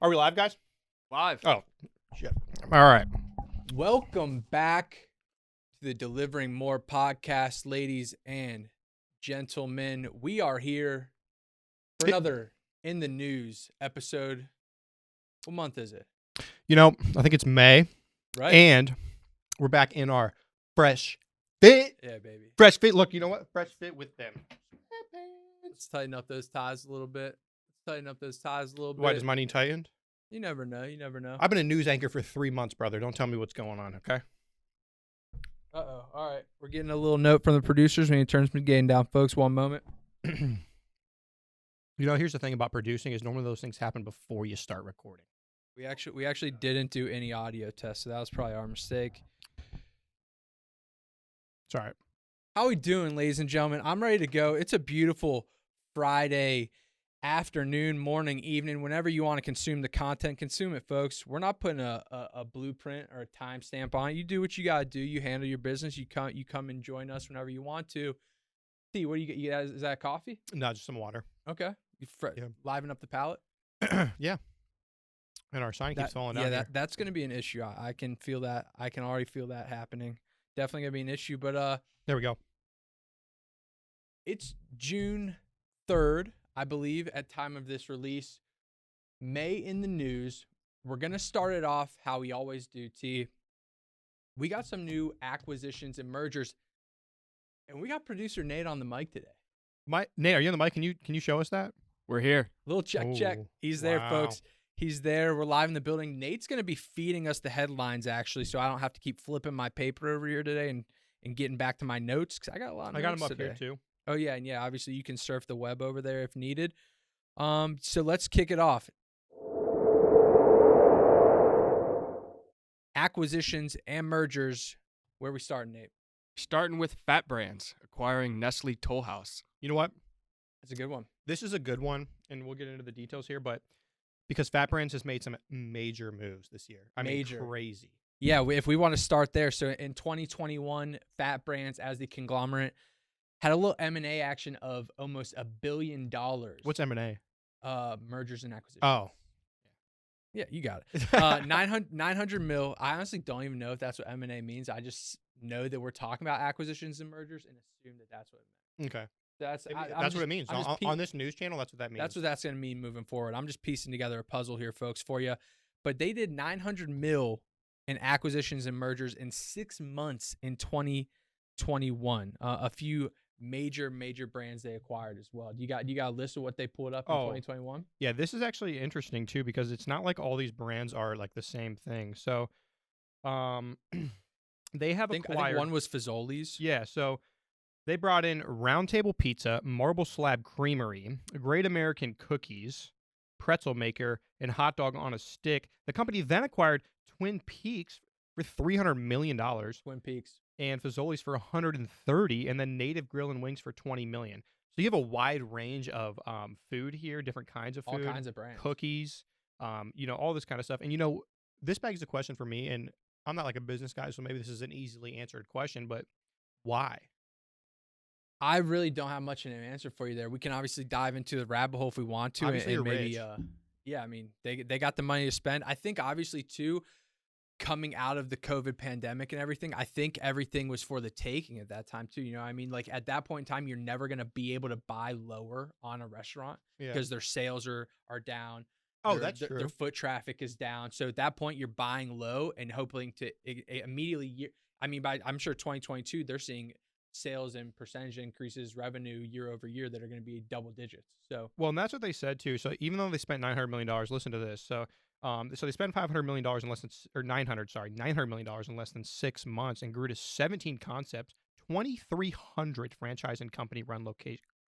Are we live, guys? Live. Oh, shit. All right. Welcome back to the Delivering More podcast, ladies and gentlemen. We are here for another In the News episode. What month is it? You know, I think it's May. Right. And we're back in our fresh fit. Yeah, baby. Fresh fit. Look, you know what? Fresh fit with them. Let's tighten up those ties a little bit. Why, Bit. does my knee tightened? You never know. You never know. I've been a news anchor for 3 months, brother. Don't tell me what's going on, okay? Uh-oh. All right. We're getting a little note from the producers. We need to turn some gain down, folks. One moment. You know, here's the thing about producing is normally those things happen before you start recording. We actually didn't do any audio tests, so that was probably our mistake. It's all right. How we doing, ladies and gentlemen? I'm ready to go. It's a beautiful Friday afternoon, morning, evening. Whenever you want to consume the content, consume it, folks. We're not putting a blueprint or a timestamp on it. You do what you got to do. You handle your business. You come and join us whenever you want to. See, what do you get? You guys, is that coffee? No, just some water. Okay. Yeah. Liven up the palate? Yeah. And our sign keeps falling down. Yeah, that's going to be an issue. I can feel that. I can already feel that happening. Definitely going to be an issue. But there we go. It's June 3rd, I believe, at time of this release. May in the news. We're going to start it off how we always do, T. We got some new acquisitions and mergers, and we got producer Nate on the mic today. Nate, are you on the mic? Can you show us that? We're here. Little check. He's there, folks. He's there. We're live in the building. Nate's going to be feeding us the headlines, actually, so I don't have to keep flipping my paper over here today and getting back to my notes, because I got a lot of notes. I got them up today. here, too. Oh, yeah, and obviously you can surf the web over there if needed. So let's kick it off. Acquisitions and mergers. Where we starting, Nate? Starting with Fat Brands, acquiring Nestle Toll House. You know what? That's a good one. This is a good one, and we'll get into the details here, but because Fat Brands has made some major moves this year. I mean, crazy. Yeah, if we want to start there. So in 2021, Fat Brands as the conglomerate had a little M&A action of almost $1 billion. What's M&A? Mergers and acquisitions. Oh. Yeah, you got it. 900 mil. I honestly don't even know if that's what M&A means. I just know that we're talking about acquisitions and mergers and assume that that's what it meant. Okay. That's what it means. On this news channel, that's what that means. That's what that's going to mean moving forward. I'm just piecing together a puzzle here, folks, for you. But they did 900 mil in acquisitions and mergers in 6 months in 2021. A few major brands they acquired as well. You got a list of what they pulled up in 2021? Yeah, this is actually interesting too, because it's not like all these brands are like the same thing. So they have acquired. I think one was Fazoli's. Yeah, so they brought in Round Table Pizza, Marble Slab Creamery, Great American Cookies, Pretzel Maker, and Hot Dog on a Stick. The company then acquired Twin Peaks for $300 million. Twin Peaks. And Fazoli's for $130, and then Native Grill and Wings for $20 million. So you have a wide range of food here, different kinds of food, all kinds of brands, cookies, all this kind of stuff. And this begs a question for me, and I'm not like a business guy, so maybe this is an easily answered question, but why? I really don't have much of an answer for you there. We can obviously dive into the rabbit hole if we want to, obviously and maybe, rich. Yeah, I mean they got the money to spend. I think obviously too. Coming out of the COVID pandemic and everything, I think everything was for the taking at that time too. You know what I mean? Like at that point in time, you're never going to be able to buy lower on a restaurant because their sales are down. Oh, that's true. Their foot traffic is down. So at that point, you're buying low and hoping to immediately. I mean, I'm sure 2022, they're seeing sales and percentage increases, revenue year over year that are going to be double digits. So and that's what they said too. So even though they spent $900 million, listen to this. So they spent $500 million in less than, or $900 million in less than 6 months, and grew to 17 concepts, 2,300 franchise and company run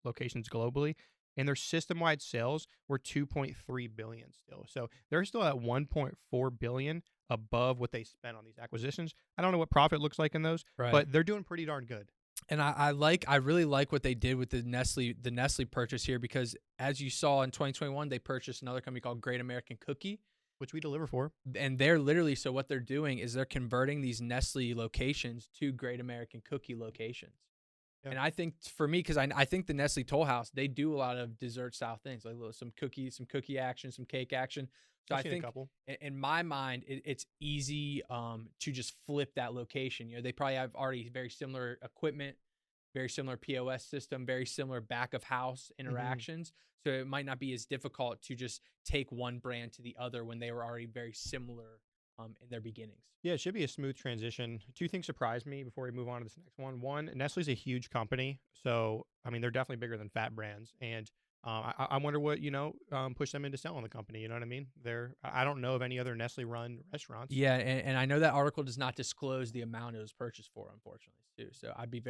locations globally, and their system-wide sales were $2.3 billion still. So they're still at $1.4 billion above what they spent on these acquisitions. I don't know what profit looks like in those, but they're doing pretty darn good. And I really like what they did with the Nestle purchase here, because as you saw in 2021, they purchased another company called Great American Cookie, which we deliver for. And they're literally, so what they're doing is they're converting these Nestle locations to Great American Cookie locations. Yeah. And I think for me, because I think the Nestle Toll House, they do a lot of dessert style things, like some cookie action, some cake action. So I've I seen a think couple. in my mind, it's easy to just flip that location. They probably have already very similar equipment, very similar POS system, very similar back of house interactions. So it might not be as difficult to just take one brand to the other when they were already very similar in their beginnings. Yeah, it should be a smooth transition. Two things surprised me before we move on to this next one. One, Nestle's a huge company, so I mean they're definitely bigger than Fat Brands, and I wonder what pushed them into selling the company. You know what I mean? I don't know of any other Nestle run restaurants. Yeah, and I know that article does not disclose the amount it was purchased for, unfortunately, too. So I'll be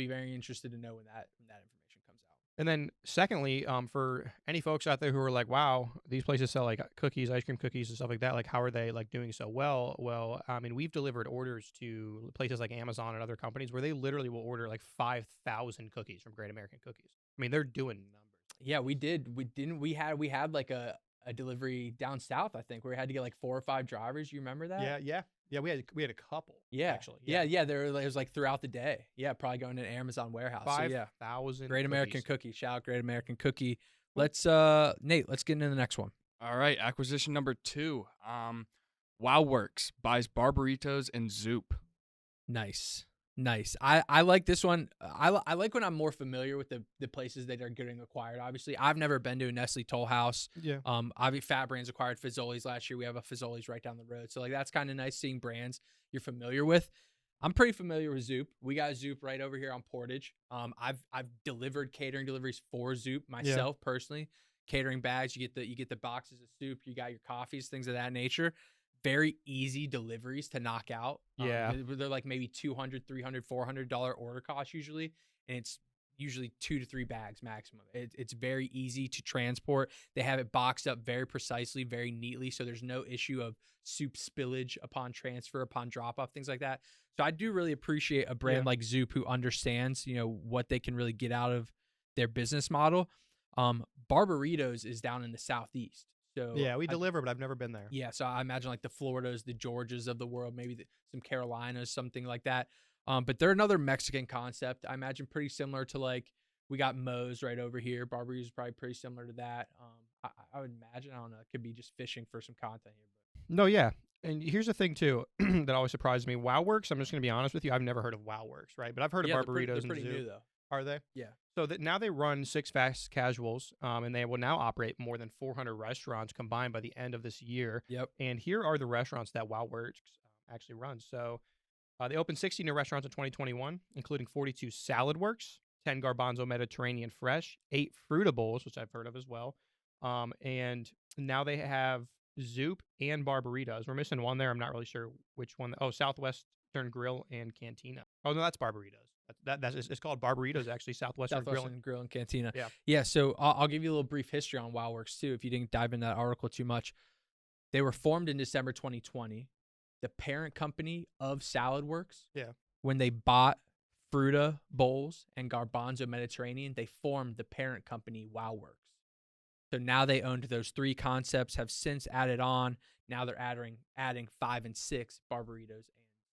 very interested to know when that information comes out. And then secondly, for any folks out there who are like, wow, these places sell like cookies, ice cream cookies and stuff like that, like how are they like doing so well? Well, I mean, we've delivered orders to places like Amazon and other companies where they literally will order like 5,000 cookies from Great American Cookies. I mean, they're doing numbers. Yeah, we did. We had like a delivery down south, I think, where we had to get like 4 or 5 drivers. You remember that? Yeah. We had a couple. Yeah. Actually. Yeah. It was like throughout the day. Yeah, probably going to an Amazon warehouse. So yeah. 5,000. Great American Cookie. Shout out Great American Cookie. Let's Nate, let's get into the next one. All right, acquisition number 2. WowWorks buys Barbaritos and Zoop. Nice. I like this one. I like when I'm more familiar with the places that are getting acquired. Obviously, I've never been to a Nestle Toll House. Yeah. Obviously, Fat Brands acquired Fazoli's last year. We have a Fazoli's right down the road. So like that's kind of nice seeing brands you're familiar with. I'm pretty familiar with Zoop. We got Zoop right over here on Portage. I've delivered catering deliveries for Zoop myself personally. Catering bags, you get the boxes of soup, you got your coffees, things of that nature. Very easy deliveries to knock out. Yeah. They're like maybe $200, $300, $400 order cost usually, and it's usually 2 to 3 bags maximum. It's very easy to transport. They have it boxed up very precisely, very neatly, so there's no issue of soup spillage upon transfer, upon drop off, things like that. So I do really appreciate a brand like Zoop who understands, what they can really get out of their business model. Barbaritos is down in the southeast. So yeah, we deliver, but I've never been there. Yeah, so I imagine like the Floridas, the Georgias of the world, maybe some Carolinas, something like that. But they're another Mexican concept. I imagine pretty similar to like we got Moe's right over here. Barbaritos is probably pretty similar to that. I would imagine. I don't know. It could be just fishing for some content here. But. No, yeah. And here's the thing too that always surprises me. WowWorks. I'm just going to be honest with you. I've never heard of WowWorks, right? But I've heard of Barbaritos. They're pretty and new though. Are they? Yeah. So that now they run 6 fast casuals, and they will now operate more than 400 restaurants combined by the end of this year. Yep. And here are the restaurants that WowWorks actually runs. So they opened 60 new restaurants in 2021, including 42 Salad Works, 10 Garbanzo Mediterranean Fresh, 8 Fruitables, which I've heard of as well. And now they have Zoop and Barbaritos. We're missing one there. I'm not really sure which one. Oh, Southwestern Grill and Cantina. Oh, no, that's Barbaritos. It's called Barbaritos, actually. Southwestern Grill and Cantina. Yeah. So I'll give you a little brief history on WowWorks too, if you didn't dive into that article too much. They were formed in December 2020. The parent company of Salad Works. Yeah. When they bought Fruta Bowls and Garbanzo Mediterranean, they formed the parent company WowWorks. So now they owned those 3 concepts. Have since added on. Now they're adding 5 and 6 Barbaritos and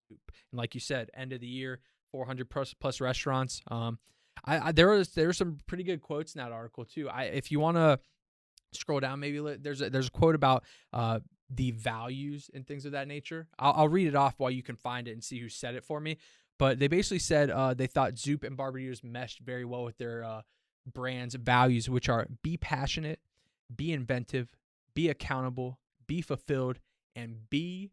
Zoop. And like you said, end of the year. 400 plus restaurants. There were some pretty good quotes in that article too. If you want to scroll down, maybe there's a quote about the values and things of that nature. I'll read it off while you can find it and see who said it for me. But they basically said they thought Zoop and Barbaritos meshed very well with their brand's values, which are be passionate, be inventive, be accountable, be fulfilled, and be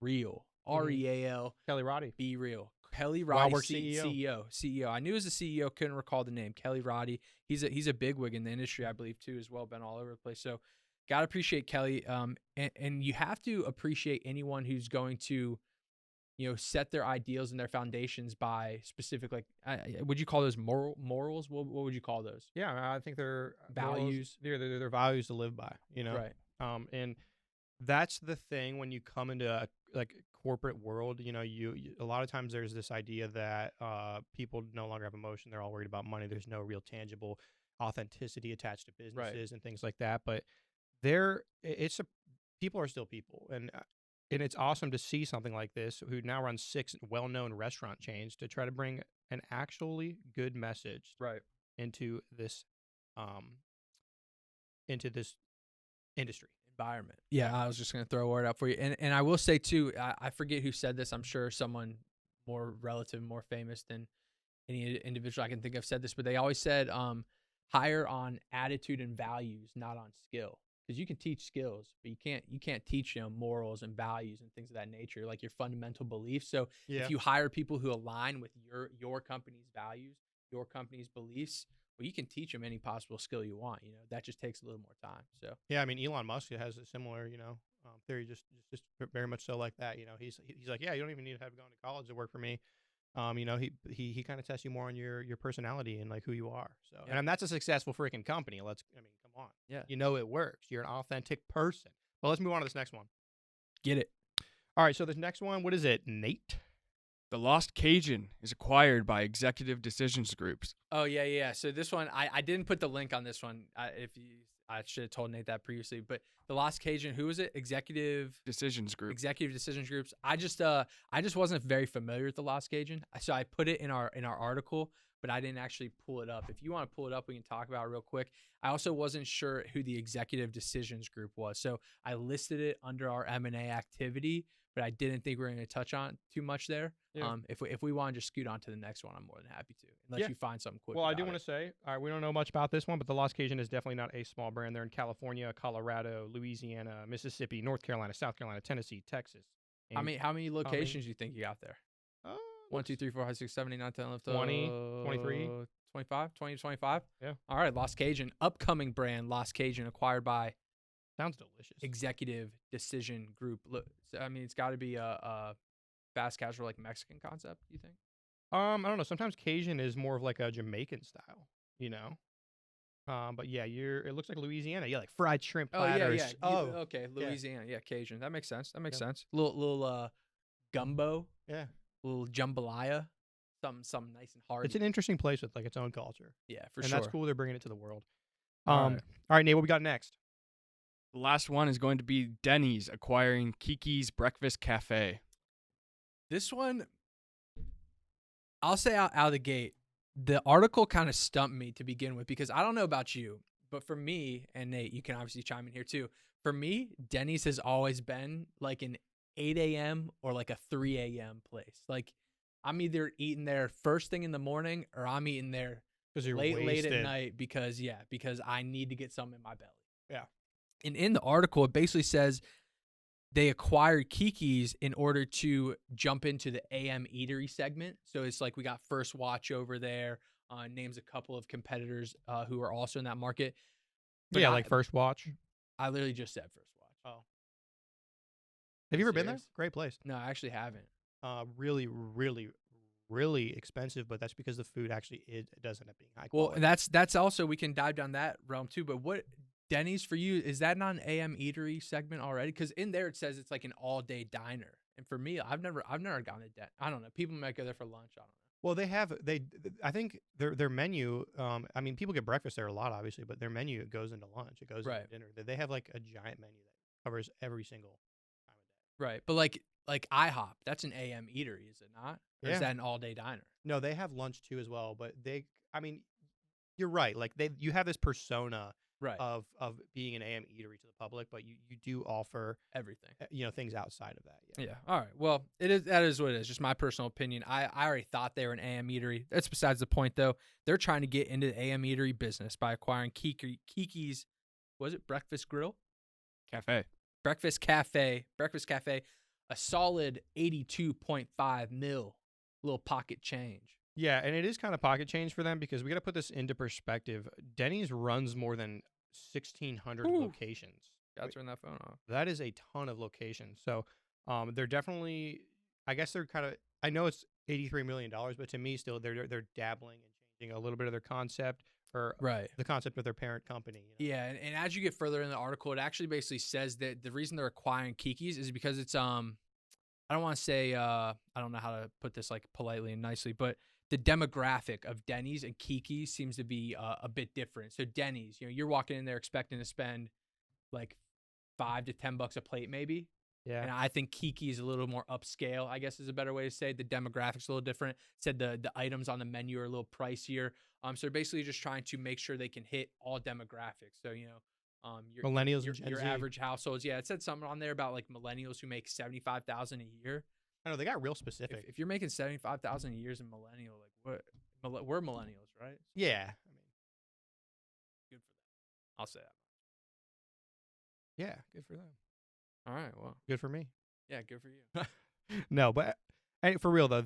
real. REAL. Kelly Roddy. Be real. Kelly Roddy, CEO. CEO. I knew it was a CEO, couldn't recall the name. Kelly Roddy. He's a bigwig in the industry, I believe, too, as well. Been all over the place. So, gotta appreciate Kelly. And you have to appreciate anyone who's going to, set their ideals and their foundations by specific, like, would you call those morals? What would you call those? Yeah, I think they're values. They're values to live by. Right. And that's the thing when you come into a corporate world. You a lot of times there's this idea that people no longer have emotion. They're all worried about money. There's no real tangible authenticity attached to businesses and things like that. But people are still people, and it's awesome to see something like this, who now runs 6 well-known restaurant chains, to try to bring an actually good message into this industry. environment. Yeah, I was just gonna throw a word out for you, and I will say too, I forget who said this. I'm sure someone more relative, more famous than any individual I can think of said this, but they always said, hire on attitude and values, not on skill. Because you can teach skills, but you can't teach morals and values and things of that nature, like your fundamental beliefs. So Yeah. if you hire people who align with your company's values, your company's beliefs, well, you can teach them any possible skill you want. That just takes a little more time. So Yeah, I mean, Elon Musk has a similar, theory, just very much so like that. He's like, yeah, you don't even need to have gone to college to work for me. He kind of tests you more on your personality and like who you are. So, Yeah. and that's a successful freaking company. Come on. Yeah. It works. You're an authentic person. Well, let's move on to this next one. get it. All right, so this next one, what is it, Nate? The Lost Cajun is acquired by Executive Decisions Groups. Oh yeah. So this one, I didn't put the link on this one. I should have told Nate that previously. But the Lost Cajun, who was it? Executive Decisions Group. Executive Decisions Groups. I just wasn't very familiar with the Lost Cajun, so I put it in our article, but I didn't actually pull it up. If you want to pull it up, we can talk about it real quick. I also wasn't sure who the Executive Decisions Group was, so I listed it under our M&A activity, but I didn't think we were going to touch on too much there. Yeah. If we want to just scoot on to the next one, I'm more than happy to, unless you find something quick. Well, I do want to say, all right, we don't know much about this one, but the Lost Cajun is definitely not a small brand. They're in California, Colorado, Louisiana, Mississippi, North Carolina, South Carolina, Tennessee, Texas. How many locations do you think you got there? 1, 2, 3, 4, 5, 6, 7, 8, 9, 10, 11, 20, 23. 25, 20 to 25? Yeah. All right, Lost Cajun, upcoming brand, Lost Cajun, acquired by Sounds delicious. Executive Decision Group. Look, I mean, it's got to be a fast casual, like Mexican concept, you think? I don't know. Sometimes Cajun is more of like a Jamaican style, But yeah, it looks like Louisiana. Yeah, like fried shrimp platters. Okay, Louisiana. Yeah, Cajun. That makes sense. Sense. Little gumbo. Yeah. Little jambalaya. Something nice and hard. It's an interesting place with like its own culture. Yeah, for and sure. that's cool. They're bringing it to the world. All right, Nate, what we got next? The last one is going to be Denny's acquiring Kiki's Breakfast Cafe. This one, I'll say out of the gate, the article kind of stumped me to begin with, because I don't know about you, but for me, and Nate, you can obviously chime in here too. For me, Denny's has always been like an 8 a.m. or like a 3 a.m. place. Like, I'm either eating there first thing in the morning or I'm eating there late at night because I need to get something in my belly. Yeah. And in the article, it basically says they acquired Kiki's in order to jump into the AM eatery segment. So it's like we got First Watch over there, names a couple of competitors who are also in that market. But like First Watch. I literally just said First Watch. Oh. Have you ever been there? Serious? Great place. No, I actually haven't. Really, really, really expensive, but that's because the food actually it does end up being high quality. Well, that's also, we can dive down that realm too. But what Denny's for you, is that not an AM eatery segment already? Because in there it says it's like an all day diner, and for me, I've never gone to Denny's. I don't know. People might go there for lunch. I don't know. Well, I think their menu. I mean, people get breakfast there a lot, obviously, but their menu goes into lunch. It goes into dinner. They have like a giant menu that covers every single time of day. Right, but like IHOP, that's an AM eatery, is it not? Or is Yeah. that an all day diner? No, they have lunch too as well, but you're right. Like you have this persona Right. of being an AM eatery to the public, but you do offer Everything. things outside of that. Yeah. All right. Well, that is what it is. Just my personal opinion. I already thought they were an AM eatery. That's besides the point, though. They're trying to get into the AM eatery business by acquiring Kiki's. Was it Breakfast Grill? Cafe. Breakfast Cafe. A solid 82.5 mil. Little pocket change. Yeah, and it is kind of pocket change for them because we got to put this into perspective. Denny's runs more than 1,600 locations. Gotta turn that phone off. That is a ton of locations. So they're definitely, I guess they're kind of, I know it's $83 million, but to me still they're dabbling and changing a little bit of their concept or the concept of their parent company. Yeah, and as you get further in the article, it actually basically says that the reason they're acquiring Kiki's is because it's, I don't want to say, I don't know how to put this like politely and nicely, but the demographic of Denny's and Kiki's seems to be a bit different. So Denny's, you're walking in there expecting to spend like $5 to $10 a plate, maybe. Yeah. And I think Kiki's a little more upscale, I guess is a better way to say. The demographics a little different. Said the items on the menu are a little pricier. So they're basically just trying to make sure they can hit all demographics. So, Millennials and Gen your Z. average households. Yeah, it said something on there about like millennials who make $75,000 a year. I know they got real specific. If you're making $75,000 a year as a millennial, like what? We're millennials, right? Yeah, I mean, Good for them. I'll say that. yeah, good for them. All right. Well, Good for me. yeah, good for you. No, but for real though,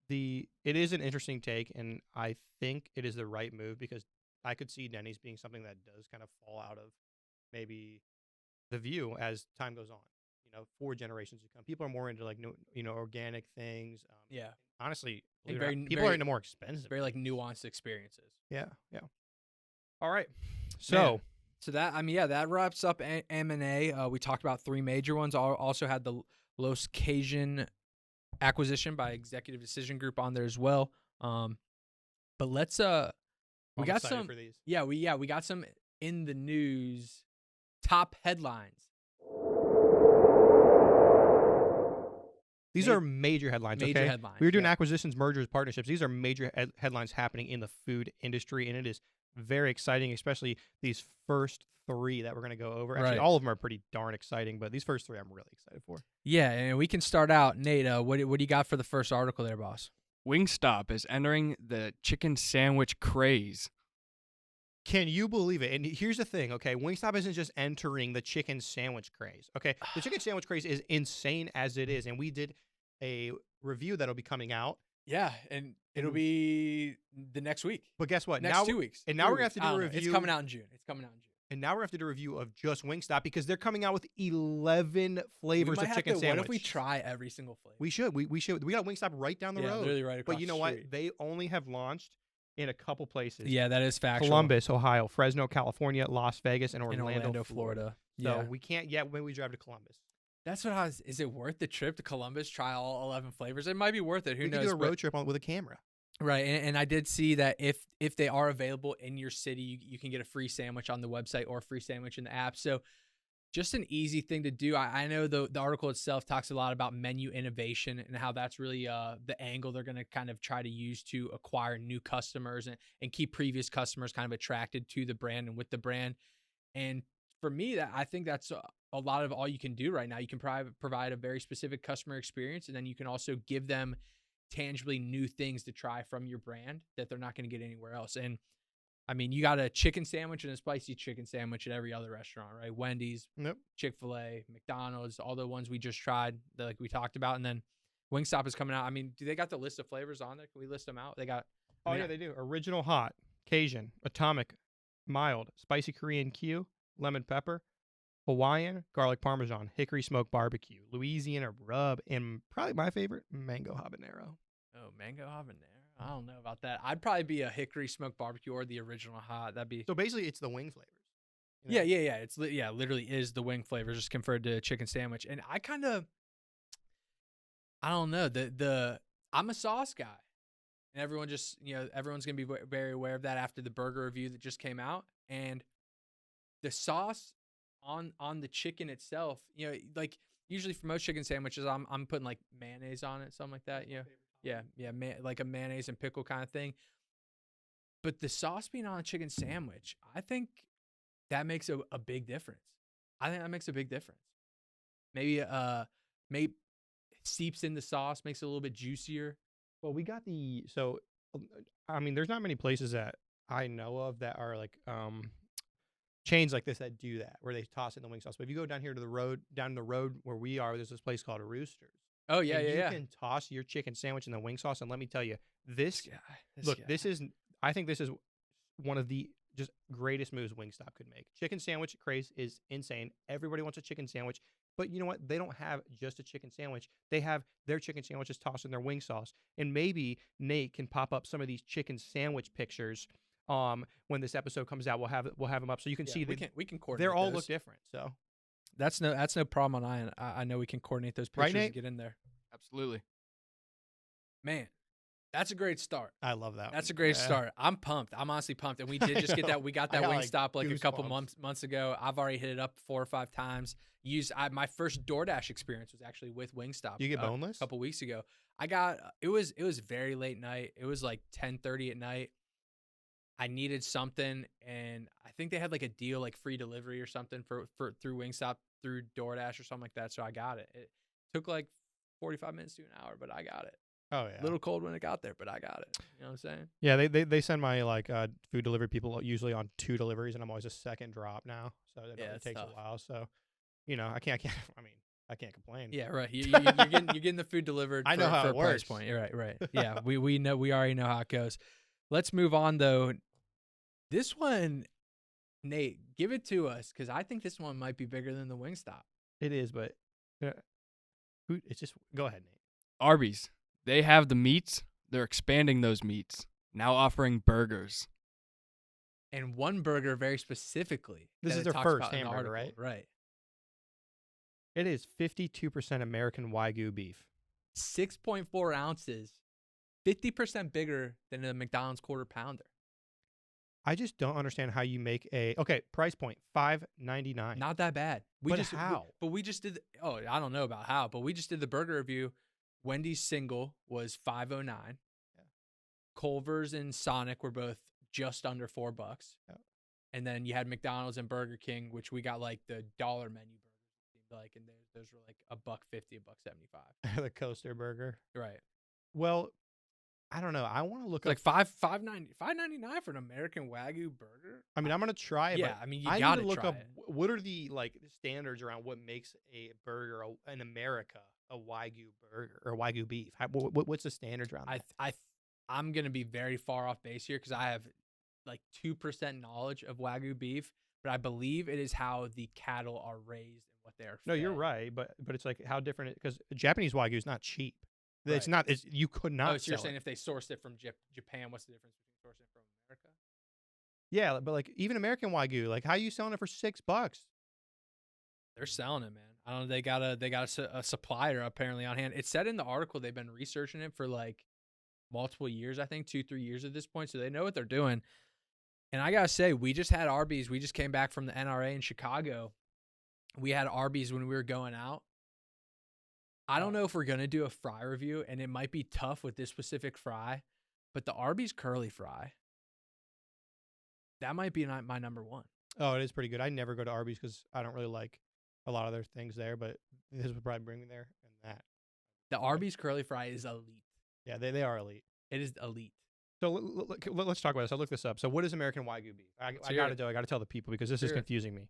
it is an interesting take, and I think it is the right move because I could see Denny's being something that does kind of fall out of maybe the view as time goes on. 4 generations to come, people are more into like organic things. Yeah. Honestly, And people are into more expensive, very like nuanced experiences. Yeah. All right, So that wraps up M&A. We talked about 3 major ones. Also had the Los Cajun acquisition by Executive Decision Group on there as well. But let's we I'm got excited some for these. we got some in the news top headlines. These are major headlines. Major okay, headlines, we were doing yeah. acquisitions, mergers, partnerships. These are major headlines happening in the food industry, and it is very exciting, especially these first 3 that we're going to go over. Actually, Right. all of them are pretty darn exciting, but these first 3 I'm really excited for. Yeah, and we can start out. Nate, what do you got for the first article there, boss? Wingstop is entering the chicken sandwich craze. Can you believe it? And here's the thing, okay? Wingstop isn't just entering the chicken sandwich craze, okay? The chicken sandwich craze is insane as it is, and we did a review that'll be coming out. Yeah, and it'll be the next week. But guess what? Next 2 weeks. And now 3 we're going to have weeks. to do I a don't know. review. It's coming out in June. And now we're going to have to do a review of just Wingstop because they're coming out with 11 flavors of chicken sandwich. What if we try every single flavor? We should. We should. We got Wingstop right down the road. Literally right across But you know the what? street. They only have launched in a couple places. Yeah, that is factual. Columbus, Ohio, Fresno, California, Las Vegas, and in Orlando, Florida. So Yeah, we can't yet when we drive to Columbus. that's what I was. Is it worth the trip to Columbus? Try all 11 flavors. It might be worth it. Who We knows? could do a But- road trip with a camera. Right, and I did see that if they are available in your city, you can get a free sandwich on the website or a free sandwich in the app. So just an easy thing to do. I know the article itself talks a lot about menu innovation and how that's really the angle they're going to kind of try to use to acquire new customers and keep previous customers kind of attracted to the brand and with the brand. And for me, I think that's a lot of all you can do right now. You can provide a very specific customer experience, and then you can also give them tangibly new things to try from your brand that they're not going to get anywhere else. And I mean, you got a chicken sandwich and a spicy chicken sandwich at every other restaurant, right? Wendy's, Nope. Chick-fil-A, McDonald's, all the ones we just tried that like we talked about. And then Wingstop is coming out. I mean, do they got the list of flavors on there? Can we list them out? They got. Oh, yeah, they do. Original hot, Cajun, atomic, mild, spicy Korean Q, lemon pepper, Hawaiian, garlic parmesan, hickory smoked barbecue, Louisiana rub, and probably my favorite, mango habanero. Oh, mango habanero. I don't know about that. I'd probably be a hickory smoked barbecue or the original hot. That'd be. So basically, it's the wing flavors. Yeah. It's literally is the wing flavor just converted to a chicken sandwich. And I kind of, I don't know, I'm a sauce guy, and everyone just, everyone's gonna be very aware of that after the burger review that just came out, and the sauce on the chicken itself, like usually for most chicken sandwiches, I'm putting like mayonnaise on it, something like that, like a mayonnaise and pickle kind of thing. But the sauce being on a chicken sandwich, I think that makes a big difference. I think that makes a big difference. Maybe maybe seeps in the sauce, makes it a little bit juicier. Well, we got I mean, there's not many places that I know of that are like chains like this that do that, where they toss it in the wing sauce. But if you go down the road where we are, there's this place called Roosters. Oh yeah, and yeah, you yeah. can toss your chicken sandwich in the wing sauce, and let me tell you, this Guy. I think this is one of the just greatest moves Wingstop could make. Chicken sandwich craze is insane. Everybody wants a chicken sandwich, but you know what? They don't have just a chicken sandwich. They have their chicken sandwiches tossed in their wing sauce. And maybe Nate can pop up some of these chicken sandwich pictures when this episode comes out. We'll have them up so you can see we can coordinate. they all those. look different. So that's no problem on I. I know we can coordinate those Right, pictures Nate? and get in there. Absolutely. Man, that's a great start. I love that. That's a great start. I'm pumped. I'm honestly pumped. And we did just get that. We got that I got, Wingstop like a couple goosebumps. months ago. I've already hit it up 4 or 5 times. My first DoorDash experience was actually with Wingstop. You get boneless? A couple weeks ago. I got it was very late night. It was like 10:30 at night. I needed something, and I think they had like a deal, like free delivery or something for through Wingstop, through DoorDash or something like that. So I got it. It took like 45 minutes to an hour, but I got it. Oh yeah. A little cold when it got there, but I got it. You know what I'm saying? Yeah, they send my like food delivery people usually on 2 deliveries, and I'm always a second drop now, so it takes tough. a while. So, I can't. I mean, I can't complain. Yeah, right. You're getting the food delivered. I know how for it a price works. point. You're right, right. Yeah, we know, we already know how it goes. Let's move on though. This one, Nate, give it to us because I think this one might be bigger than the Wingstop. It is, but it's just go ahead, Nate. Arby's. They have the meats. They're expanding those meats. Now offering burgers. And one burger very specifically. This that is it their talks first about in the hamburger, article. right? Right. It is 52% American Wagyu beef. 6.4 ounces, 50% bigger than a McDonald's quarter pounder. I just don't understand how you make price point $5.99. Not that bad. How? We just did. I don't know about how, but we just did the burger review. Wendy's single was $5.09. Yeah. Culver's and Sonic were both just under $4. Yeah. And then you had McDonald's and Burger King, which we got like the dollar menu burgers, and those were like $1.50, $1.75. The coaster burger. Right. Well, I don't know. I want to look Like up $5.99 for an American Wagyu burger. I mean, I'm gonna try it. Yeah, but I mean, you I gotta need to look try up it. what are the standards around what makes a burger in America a Wagyu burger or Wagyu beef. What's the standards around that? I'm gonna be very far off base here because I have like 2% knowledge of Wagyu beef, but I believe it is how the cattle are raised and what they are. No, you're fed. right, but it's like how different because Japanese Wagyu is not cheap. It's Right. not. You could not. Oh, so you're sell saying it. if they sourced it from Japan, what's the difference between sourcing it from America? Yeah, but like even American Wagyu, like how are you selling it for $6? They're selling it, man. I don't know. They got a supplier apparently on hand. It said in the article they've been researching it for like multiple years. I think 2-3 years at this point, so they know what they're doing. And I gotta say, we just had Arby's. We just came back from the NRA in Chicago. We had Arby's when we were going out. I don't know if we're going to do a fry review, and it might be tough with this specific fry, but the Arby's curly fry, that might be my number one. Oh, it is pretty good. I never go to Arby's because I don't really like a lot of their things there, but this would probably bring me there and that. The Arby's curly fry is elite. Yeah, they are elite. It is elite. So let's talk about this. I'll look this up. So what is American Wagyu beef? I got to tell the people because this is confusing me.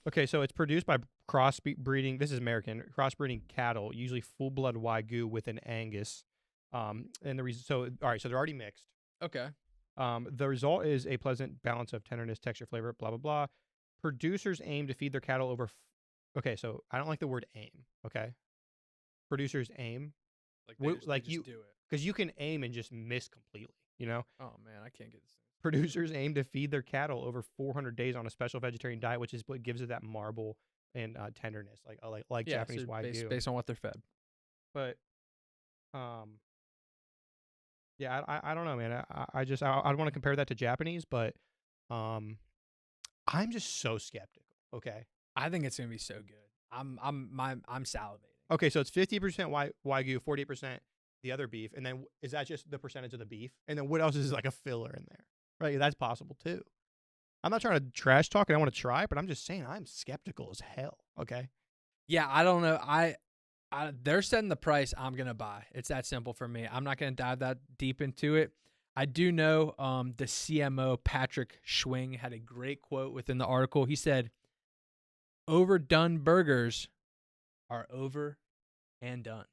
Okay, so it's produced by crossbreeding. This is American crossbreeding cattle, usually full-blood Wagyu with an Angus. And the reason, so all right, so they're already mixed. Okay. The result is a pleasant balance of tenderness, texture, flavor, blah blah blah. Producers aim to feed their cattle over. Okay, so I don't like the word aim. Okay, producers aim. They just do it. Because you can aim and just miss completely. You know. Oh man, I can't get this. Producers aim to feed their cattle over 400 days on a special vegetarian diet, which is what gives it that marble and tenderness, like Japanese Wagyu, based on what they're fed. But, yeah, I don't know, man. I want to compare that to Japanese, but, I'm just so skeptical. Okay. I think it's gonna be so good. I'm salivating. Okay, so it's 50% Wagyu, 48% the other beef, and then is that just the percentage of the beef? And then what else is like a filler in there? Right, that's possible too. I'm not trying to trash talk, and I want to try, but I'm just saying I'm skeptical as hell. Okay. Yeah, I don't know. They're setting the price. I'm gonna buy. It's that simple for me. I'm not gonna dive that deep into it. I do know the CMO Patrick Schwing had a great quote within the article. He said, "Overdone burgers are over and done."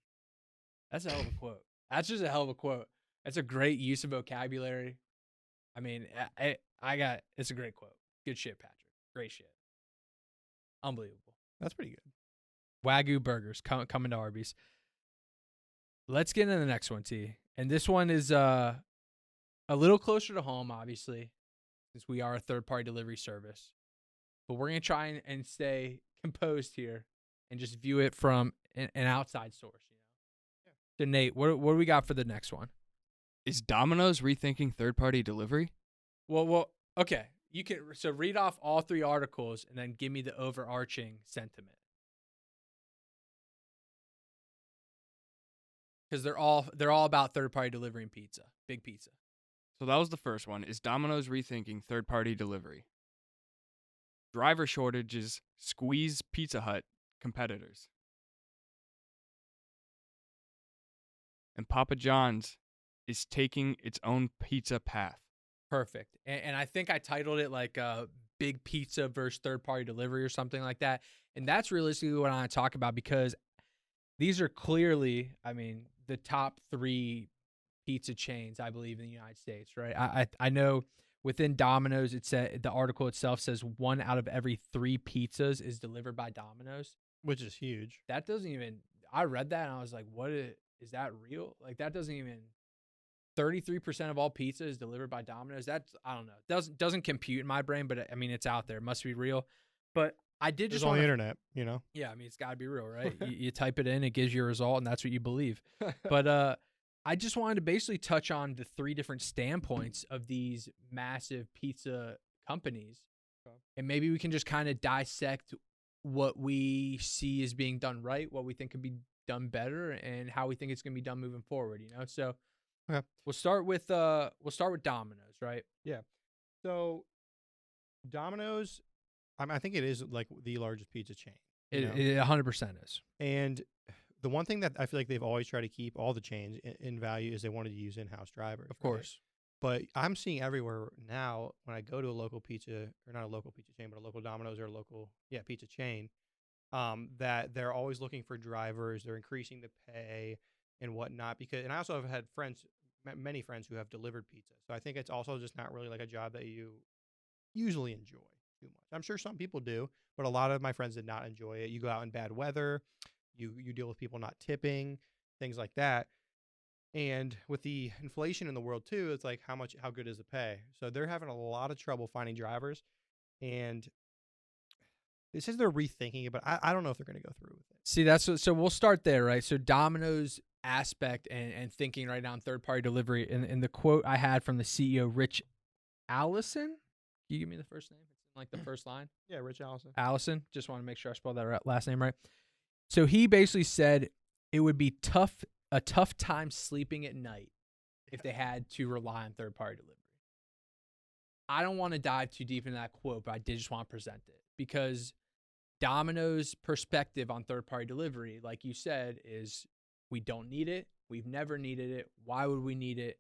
That's a hell of a quote. That's just a hell of a quote. That's a great use of vocabulary. I mean, it's a great quote. Good shit, Patrick. Great shit. Unbelievable. That's pretty good. Wagyu burgers coming to Arby's. Let's get into the next one, T. And this one is a little closer to home, obviously, since we are a third-party delivery service. But we're going to try and stay composed here and just view it from an outside source. So, Nate, what do we got for the next one? Is Domino's rethinking third-party delivery? Well, okay. You can read off all 3 articles and then give me the overarching sentiment. Because they're all about third-party delivery and pizza, big pizza. So that was the first one. Is Domino's rethinking third-party delivery? Driver shortages squeeze Pizza Hut competitors. And Papa John's is taking its own pizza path. Perfect. And I think I titled it like Big Pizza versus third-party delivery or something like that. And that's realistically what I want to talk about, because these are clearly, I mean, the top 3 pizza chains, I believe, in the United States, right? I know within Domino's, it said, the article itself says 1 out of every 3 pizzas is delivered by Domino's. which is huge. That doesn't even, I read that and I was like, what is that real? Like, that doesn't even, 33% of all pizza is delivered by Domino's. That's, I don't know, doesn't compute in my brain, but I mean, it's out there. It must be real. But I did It's just on want the to, internet, you know. yeah, I mean, it's got to be real, right? you type it in, it gives you a result, and that's what you believe. But I just wanted to basically touch on the 3 different standpoints of these massive pizza companies. Okay. And maybe we can just kind of dissect what we see as being done right, what we think could be done better, and how we think it's going to be done moving forward, you know? So Okay. we'll start with Domino's, right? So Domino's, I think it is like the largest pizza chain. you It, know? it 100% is. And the one thing that I feel like they've always tried to keep all the chains in value is they wanted to use in-house drivers. Of right? course. But I'm seeing everywhere now when I go to a local pizza, or not a local pizza chain, but a local Domino's or a local pizza chain, that they're always looking for drivers. They're increasing the pay and whatnot. And I also have had many friends who have delivered pizza. So I think it's also just not really like a job that you usually enjoy too much. I'm sure some people do, but a lot of my friends did not enjoy it. You go out in bad weather, you deal with people not tipping, things like that. And with the inflation in the world too, it's like how good is the pay? So they're having a lot of trouble finding drivers. And it says they're rethinking it, but I don't know if they're going to go through with it. See, so we'll start there, right? So Domino's aspect and thinking right now on third-party delivery, and the quote I had from the CEO, Rich Allison. Can you give me the first name? It's in like the first line. Yeah, Rich Allison. Allison. Just want to make sure I spelled that last name right. So he basically said it would be a tough time sleeping at night if they had to rely on third-party delivery. I don't want to dive too deep into that quote, but I did just want to present it because Domino's perspective on third-party delivery, like you said, is we don't need it. We've never needed it. Why would we need it?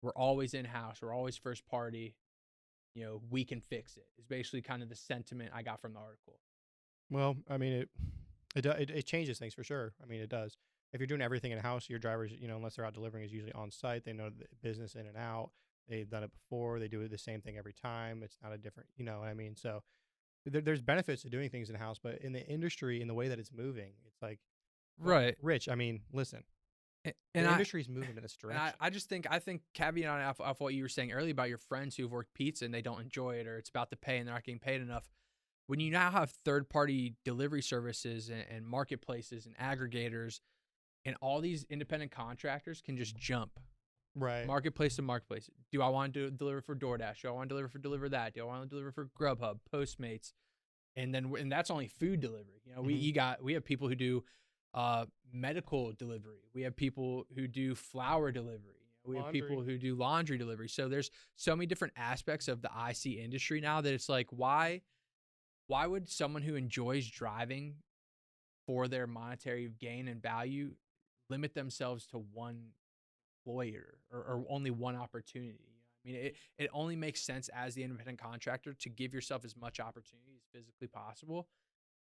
We're always in-house. We're always first party. You know, we can fix it. Is basically kind of the sentiment I got from the article. Well, I mean, it changes things for sure. I mean, it does. If you're doing everything in house, your drivers, unless they're out delivering, is usually on site. They know the business in and out. They've done it before. They do it the same thing every time. It's not a different, you know what I mean? So there's benefits to doing things in house, but in the industry, in the way that it's moving, it's like, Right. Rich, I mean, listen, And the industry's moving in this direction. I think caveat on off what you were saying earlier about your friends who've worked pizza and they don't enjoy it, or it's about the pay and they're not getting paid enough. When you now have third-party delivery services and marketplaces and aggregators, and all these independent contractors can just jump Right. marketplace to marketplace. Do I want to deliver for DoorDash? Do I want to deliver for DeliverThat? Do I want to deliver for Grubhub, Postmates? And that's only food delivery. We have people who do medical delivery. We have people who do flour delivery. We have people who do laundry delivery. So there's so many different aspects of the IC industry now that it's like, why would someone who enjoys driving for their monetary gain and value limit themselves to one employer or only one opportunity? I mean, it only makes sense as the independent contractor to give yourself as much opportunity as physically possible.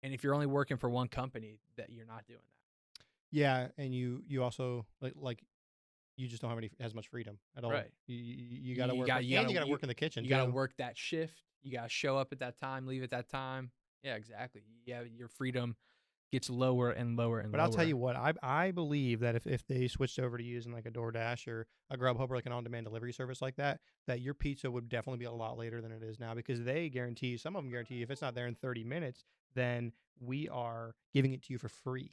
And if you're only working for one company, that you're not doing that. Yeah, and you also like you just don't have as much freedom at all. Right. You got to work. You gotta work in the kitchen. You got to work that shift. You got to show up at that time, leave at that time. Yeah, exactly. Yeah, your freedom gets lower and lower and lower. But I'll tell you what, I believe that if they switched over to using like a DoorDash or a Grubhub or like an on-demand delivery service like that your pizza would definitely be a lot later than it is now, because some of them guarantee if it's not there in 30 minutes, then we are giving it to you for free.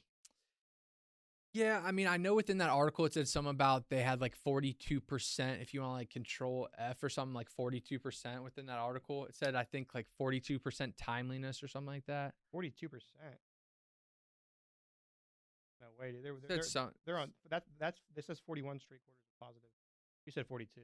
Yeah, I mean, I know within that article it said something about they had like 42%, if you want to like control F or something, like 42% within that article. It said, I think, like 42% timeliness or something like that. 42%. No, wait, they're on this says 41 straight quarters of positive. You said 42.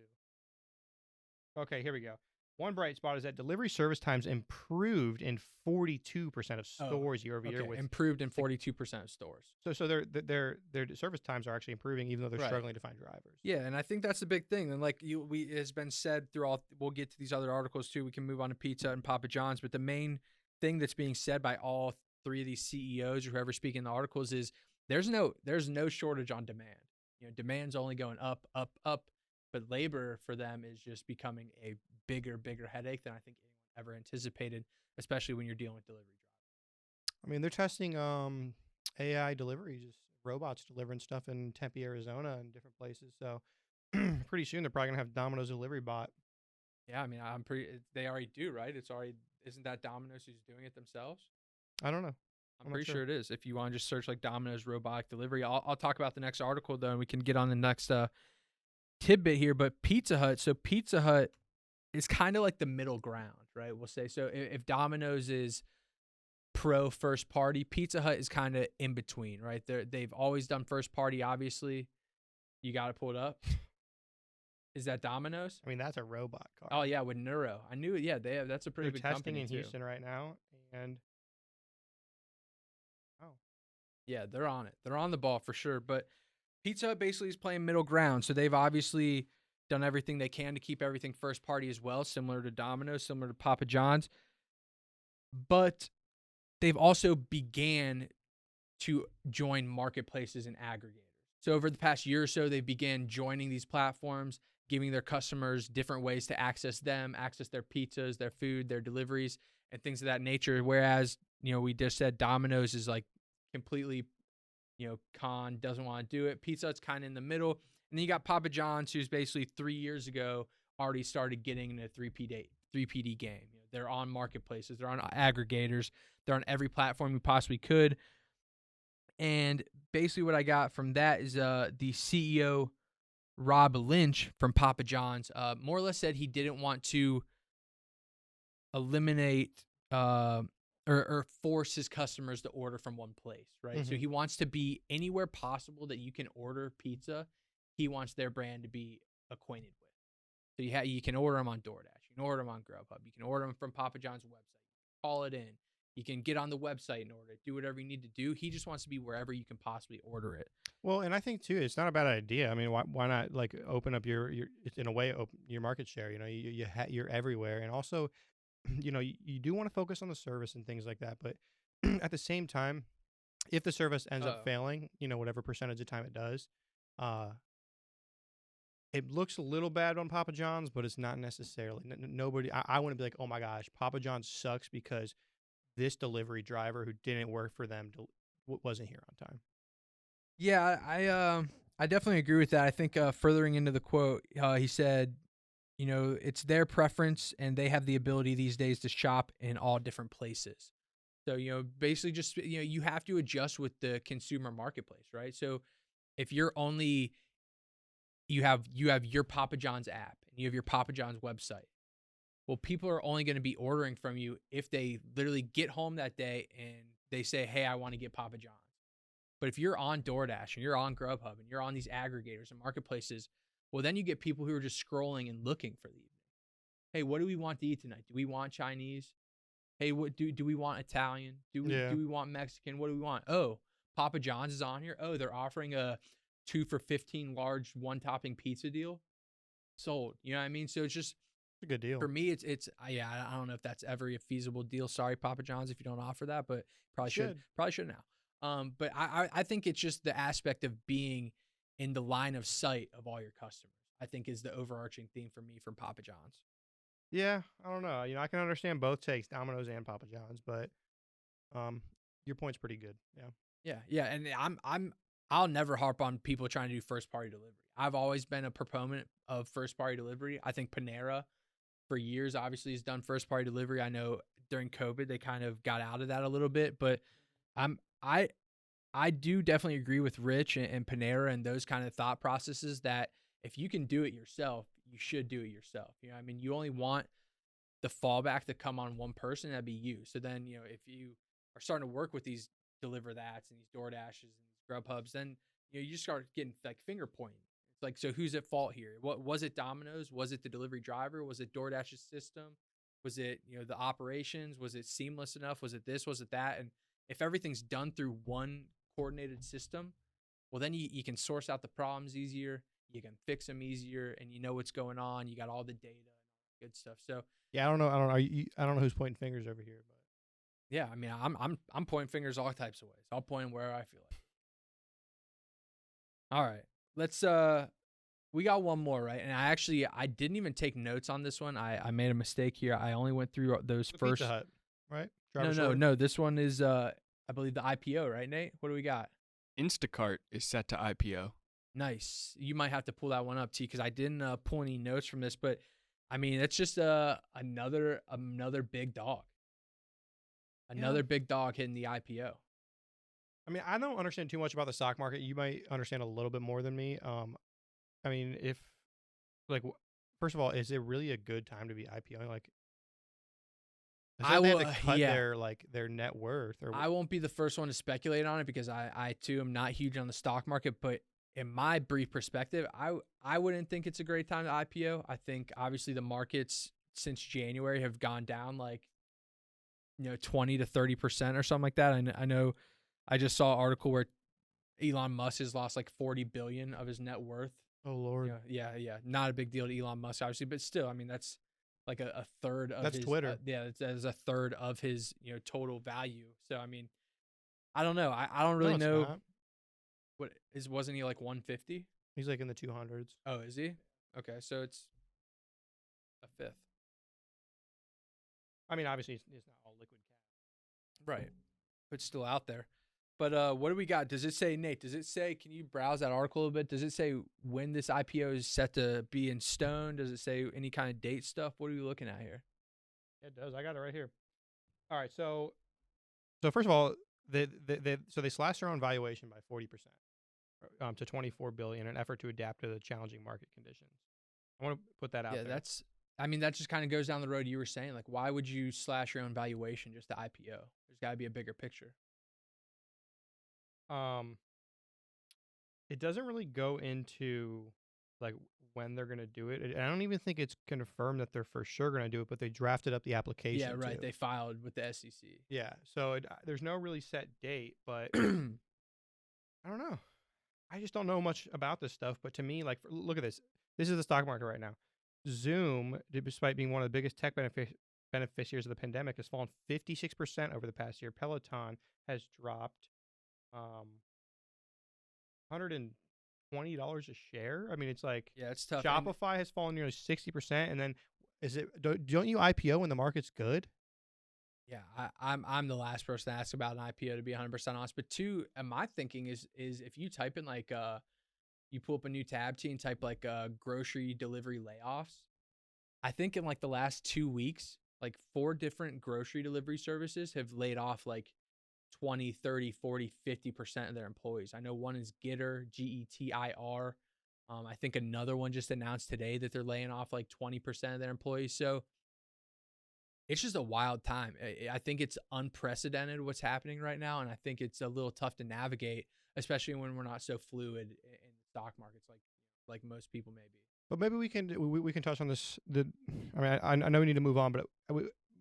Okay, here we go. One bright spot is that delivery service times improved in 42% of stores year over year. Okay, With improved in 42% of stores. so their service times are actually improving, even though they're Right. struggling to find drivers. Yeah, and I think that's a big thing. And like it has been said throughout. We'll get to these other articles too. We can move on to Pizza and Papa John's, but the main thing that's being said by all three of these CEOs or whoever speaking in the articles is there's no shortage on demand. Demand's only going up, up, up, but labor for them is just becoming a bigger headache than I think anyone ever anticipated, especially when you're dealing with delivery drivers. I mean, they're testing AI deliveries, just robots delivering stuff in Tempe, Arizona, and different places. So pretty soon they're probably gonna have Domino's delivery bot. Yeah, I mean, they already do, right? Isn't that Domino's who's doing it themselves? I don't know. I'm not pretty sure it is. If you want to just search like Domino's robotic delivery, I'll talk about the next article though, and we can get on the next tidbit here. But Pizza Hut, so Pizza Hut is kind of like the middle ground, right? We'll say so. If Domino's is pro first party, Pizza Hut is kind of in between, right? They've always done first party. Obviously, you got to pull it up. Is that Domino's? I mean, that's a robot car. Oh yeah, with Neuro. I knew it. Yeah, that's a pretty They're big testing company in too. Houston right now, and Yeah, they're on it. They're on the ball for sure. But Pizza Hut basically is playing middle ground. So they've obviously done everything they can to keep everything first party as well, similar to Domino's, similar to Papa John's. But they've also began to join marketplaces and aggregators. So over the past year or so, they began joining these platforms, giving their customers different ways to access them, access their pizzas, their food, their deliveries, and things of that nature. Whereas, we just said Domino's is like completely, doesn't want to do it. Pizza Hut's kind of in the middle. And then you got Papa John's, who's basically 3 years ago already started getting in a 3PD game. They're on marketplaces. They're on aggregators. They're on every platform you possibly could. And basically what I got from that is the CEO, Rob Lynch from Papa John's, more or less said he didn't want to eliminate or force his customers to order from one place, right? Mm-hmm. So he wants to be anywhere possible that you can order pizza. He wants their brand to be acquainted with. So you can order them on DoorDash. You can order them on Grubhub. You can order them from Papa John's website. Call it in. You can get on the website and order it. Do whatever you need to do. He just wants to be wherever you can possibly order it. Well, and I think too, it's not a bad idea. I mean, why not like open up your in a way open your market share? You're everywhere, and also, you do want to focus on the service and things like that. But at the same time, if the service ends up failing, whatever percentage of time it does, it looks a little bad on Papa John's, but it's not necessarily. Nobody. I wouldn't be like, oh my gosh, Papa John's sucks because this delivery driver who didn't work for them wasn't here on time. Yeah, I definitely agree with that. I think furthering into the quote, he said, it's their preference and they have the ability these days to shop in all different places. So, basically just, you have to adjust with the consumer marketplace, right? So if you're only, you have your Papa John's app and you have your Papa John's website. Well, people are only going to be ordering from you if they literally get home that day and they say, hey, I want to get Papa John's. But if you're on DoorDash and you're on Grubhub and you're on these aggregators and marketplaces, well, then you get people who are just scrolling and looking for the evening. Hey, what do we want to eat tonight? Do we want Chinese? Hey, what do we want Italian? Do we want Mexican? What do we want? Oh, Papa John's is on here. Oh, they're offering a 2 for $15 large one-topping pizza deal. Sold. You know what I mean? So it's just a good deal. For me, it's I don't know if that's ever a feasible deal. Sorry, Papa John's, if you don't offer that, but probably should now. But I think it's just the aspect of being in the line of sight of all your customers, I think is the overarching theme for me from Papa John's. Yeah, I don't know. I can understand both takes, Domino's and Papa John's, but your point's pretty good. Yeah, and I'll never harp on people trying to do first party delivery. I've always been a proponent of first party delivery. I think Panera for years obviously has done first party delivery. I know during COVID they kind of got out of that a little bit, but I do definitely agree with Rich and Panera and those kind of thought processes that if you can do it yourself, you should do it yourself. I mean, you only want the fallback to come on one person, that'd be you. So then, if you are starting to work with these DeliverThats and these DoorDashes and these Grubhubs, then you just start getting like finger pointing. It's Like, so who's at fault here? What was it? Domino's? Was it the delivery driver? Was it DoorDash's system? Was it, the operations? Was it seamless enough? Was it this? Was it that? And if everything's done through one coordinated system, well, then you can source out the problems easier. You can fix them easier, and you know what's going on. You got all the data and all the good stuff. So Yeah, I don't know. I don't know who's pointing fingers over here, but yeah, I mean, I'm pointing fingers all types of ways. I'll point where I feel like. All right, let's we got one more, right? And I didn't even take notes on this one. I made a mistake here. I only went through those the first. Pizza Hut, right? No. This one is I believe the IPO, right, Nate? What do we got? Instacart is set to IPO. Nice. You might have to pull that one up, T, because I didn't pull any notes from this, but I mean, it's just another big dog. Another big dog hitting the IPO. I mean, I don't understand too much about the stock market. You might understand a little bit more than me. I mean, if first of all, is it really a good time to be IPOing? Like, they have to cut their net worth. Or I won't be the first one to speculate on it because I too am not huge on the stock market. But in my brief perspective, I wouldn't think it's a great time to IPO. I think obviously the markets since January have gone down 20 to 30% or something like that. I know I just saw an article where Elon Musk has lost like 40 billion of his net worth. Oh Lord. Yeah. Not a big deal to Elon Musk, obviously, but still, I mean, that's like a third of that's his Twitter. That's a third of his total value. So I mean, I don't know. I don't really know. Not. Wasn't he like 150? He's like in the 200s. Oh, is he? Okay, so it's a fifth. I mean, obviously it's not all liquid cash. Right. But still out there. But what do we got? Does it say, Nate, can you browse that article a little bit? Does it say when this IPO is set to be in stone? Does it say any kind of date stuff? What are we looking at here? It does. I got it right here. All right. So first of all, they slashed their own valuation by 40%, to $24 billion in an effort to adapt to the challenging market conditions. I want to put that out there. That just kind of goes down the road you were saying. Like, why would you slash your own valuation just to IPO? There's got to be a bigger picture. It doesn't really go into like when they're going to do it. I don't even think it's confirmed that they're for sure going to do it, but they drafted up the application. Yeah, right. They filed with the SEC. Yeah. So there's no really set date, but I don't know. I just don't know much about this stuff. But to me, like, look at this. This is the stock market right now. Zoom, despite being one of the biggest tech beneficiaries of the pandemic, has fallen 56% over the past year. Peloton has dropped $120 a share. I mean, it's like, yeah, it's tough. Shopify has fallen nearly 60%, and then don't you IPO when the market's good? Yeah, I'm the last person to ask about an IPO, to be 100% honest. But two, and my thinking is if you type in like you pull up a new tab and type like grocery delivery layoffs, I think in like the last 2 weeks, like 4 different grocery delivery services have laid off like 20, 30, 40, 50% of their employees. I know one is Getir, Getir. I think another one just announced today that they're laying off like 20% of their employees. So it's just a wild time. I think it's unprecedented what's happening right now, and I think it's a little tough to navigate, especially when we're not so fluid in the stock markets like most people may be. But maybe we can touch on this. I mean, I know we need to move on, but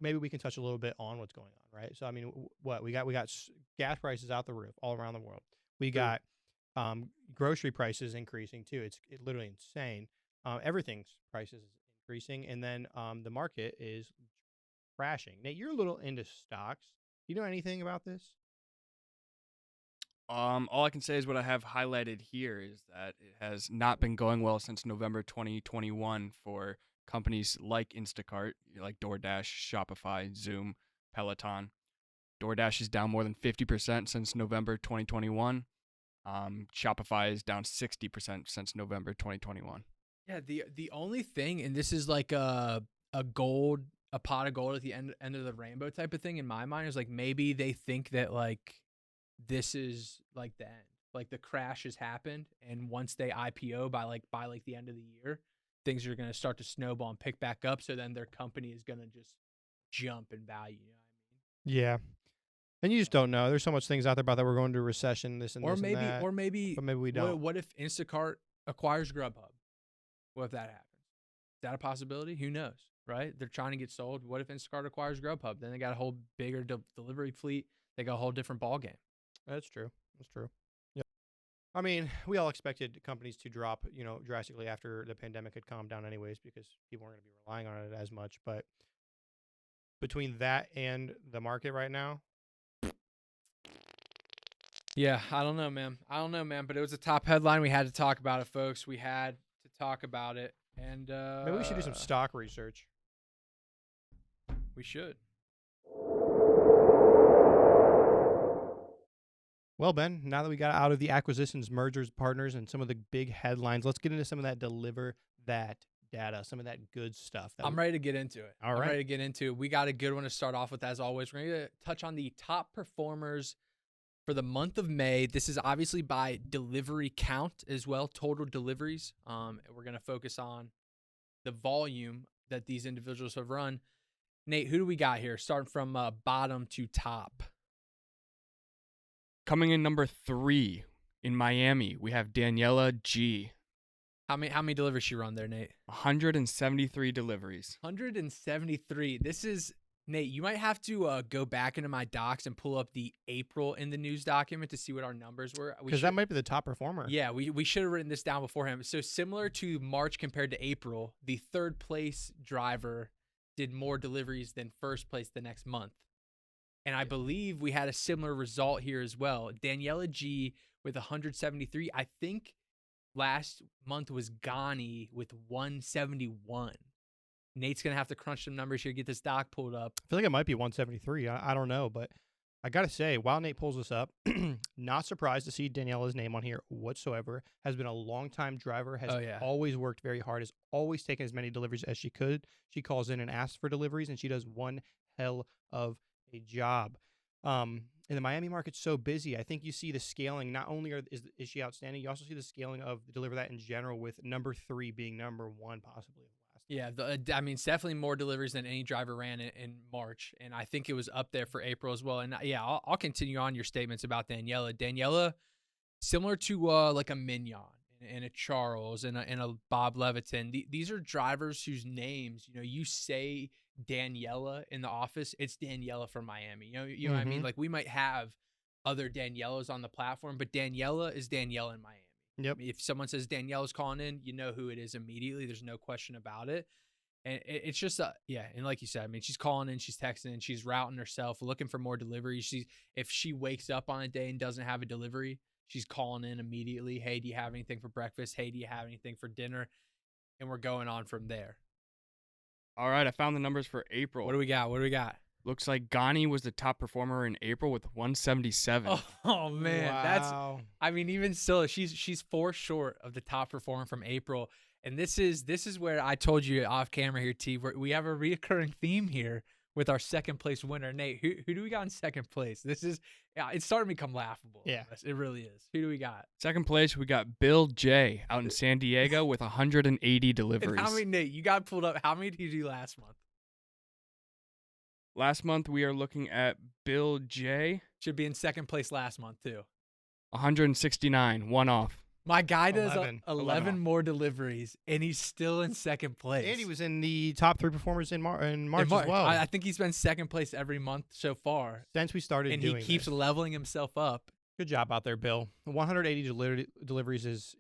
maybe we can touch a little bit on what's going on, right? So I mean, what we got gas prices out the roof all around the world. We got grocery prices increasing too. It's literally insane. Everything's prices is increasing, and then the market is crashing. Nate, you're a little into stocks. Do you know anything about this? All I can say is what I have highlighted here is that it has not been going well since November 2021 for companies like Instacart, like DoorDash, Shopify, Zoom, Peloton. DoorDash is down more than 50% since November 2021. Shopify is down 60% since November 2021. Yeah, the only thing, and this is like a pot of gold at the end of the rainbow type of thing in my mind, is like maybe they think that like this is like the end, like the crash has happened, and once they IPO by the end of the year, things are going to start to snowball and pick back up. So then their company is going to just jump in value. You know what I mean? Yeah. And you just don't know. There's so much things out there about that we're going to a recession, this and this and that. Or maybe but maybe we don't. What if Instacart acquires Grubhub. What if that happens? Is that a possibility? Who knows, right? They're trying to get sold. What if Instacart acquires Grubhub? Then they got a whole bigger delivery fleet. They got a whole different ball game. That's true. That's true. Yep. I mean, we all expected companies to drop, drastically after the pandemic had calmed down anyways, because people weren't going to be relying on it as much. But between that and the market right now, yeah, I don't know, man. But it was a top headline. We had to talk about it, folks. We had to talk about it. And maybe we should do some stock research. We should. Well, Ben, now that we got out of the acquisitions, mergers, partners, and some of the big headlines, let's get into some of that DeliverThat data, some of that good stuff. I'm ready to get into it. All right. I'm ready to get into it. We got a good one to start off with, as always. We're going to touch on the top performers for the month of May. This is obviously by delivery count as well, total deliveries. We're going to focus on the volume that these individuals have run. Nate, who do we got here? Starting from bottom to top. Coming in number 3 in Miami, we have Daniela G. How many deliveries she run there, Nate? 173 deliveries. 173. This is, Nate, you might have to go back into my docs and pull up the April in the news document to see what our numbers were. Because that might be the top performer. Yeah, we should have written this down beforehand. So similar to March compared to April, the third place driver did more deliveries than first place the next month. And I believe we had a similar result here as well. Daniela G with 173. I think last month was Ghani with 171. Nate's going to have to crunch some numbers here, get this doc pulled up. I feel like it might be 173. I don't know, but I got to say, while Nate pulls this up, not surprised to see Daniela's name on here whatsoever. Has been a long-time driver, has always worked very hard, has always taken as many deliveries as she could. She calls in and asks for deliveries, and she does one hell of a job. And the Miami market's so busy. I think you see the scaling. Not only is she outstanding, you also see the scaling of DeliverThat in general, with number 3 being number 1 possibly. Yeah, I mean, it's definitely more deliveries than any driver ran in March, and I think it was up there for April as well. And yeah, I'll continue on your statements about Daniela. Daniela, similar to like a Mignon and a Charles and a Bob Levitan. These are drivers whose names, you say Daniela in the office, it's Daniela from Miami. You know what I mean? Like, we might have other Danielas on the platform, but Daniela is Daniela in Miami. Yep. If someone says Daniela's calling in, you know who it is immediately. There's no question about it. And it's just, and like you said, I mean, she's calling in, she's texting, and she's routing herself, looking for more deliveries. If she wakes up on a day and doesn't have a delivery, she's calling in immediately. Hey, do you have anything for breakfast? Hey, do you have anything for dinner? And we're going on from there. All right, I found the numbers for April. What do we got? Looks like Ghani was the top performer in April with 177. Oh man, wow. I mean, even still, she's 4 short of the top performer from April. And this is where I told you off camera here, T. We have a reoccurring theme here with our second place winner, Nate. Who do we got in second place? It's starting to become laughable. Yeah, it really is. Who do we got? Second place, we got Bill J out in San Diego with 180 deliveries. And how many, Nate? You got pulled up. How many did you do last month? Last month, we are looking at Bill J. Should be in second place last month, too. 169, one off. My guy does 11 more deliveries, and he's still in second place. And he was in the top 3 performers in March as well. I think he's been second place every month so far. Since we started doing And he keeps leveling himself up. Good job out there, Bill. 180 deliveries is,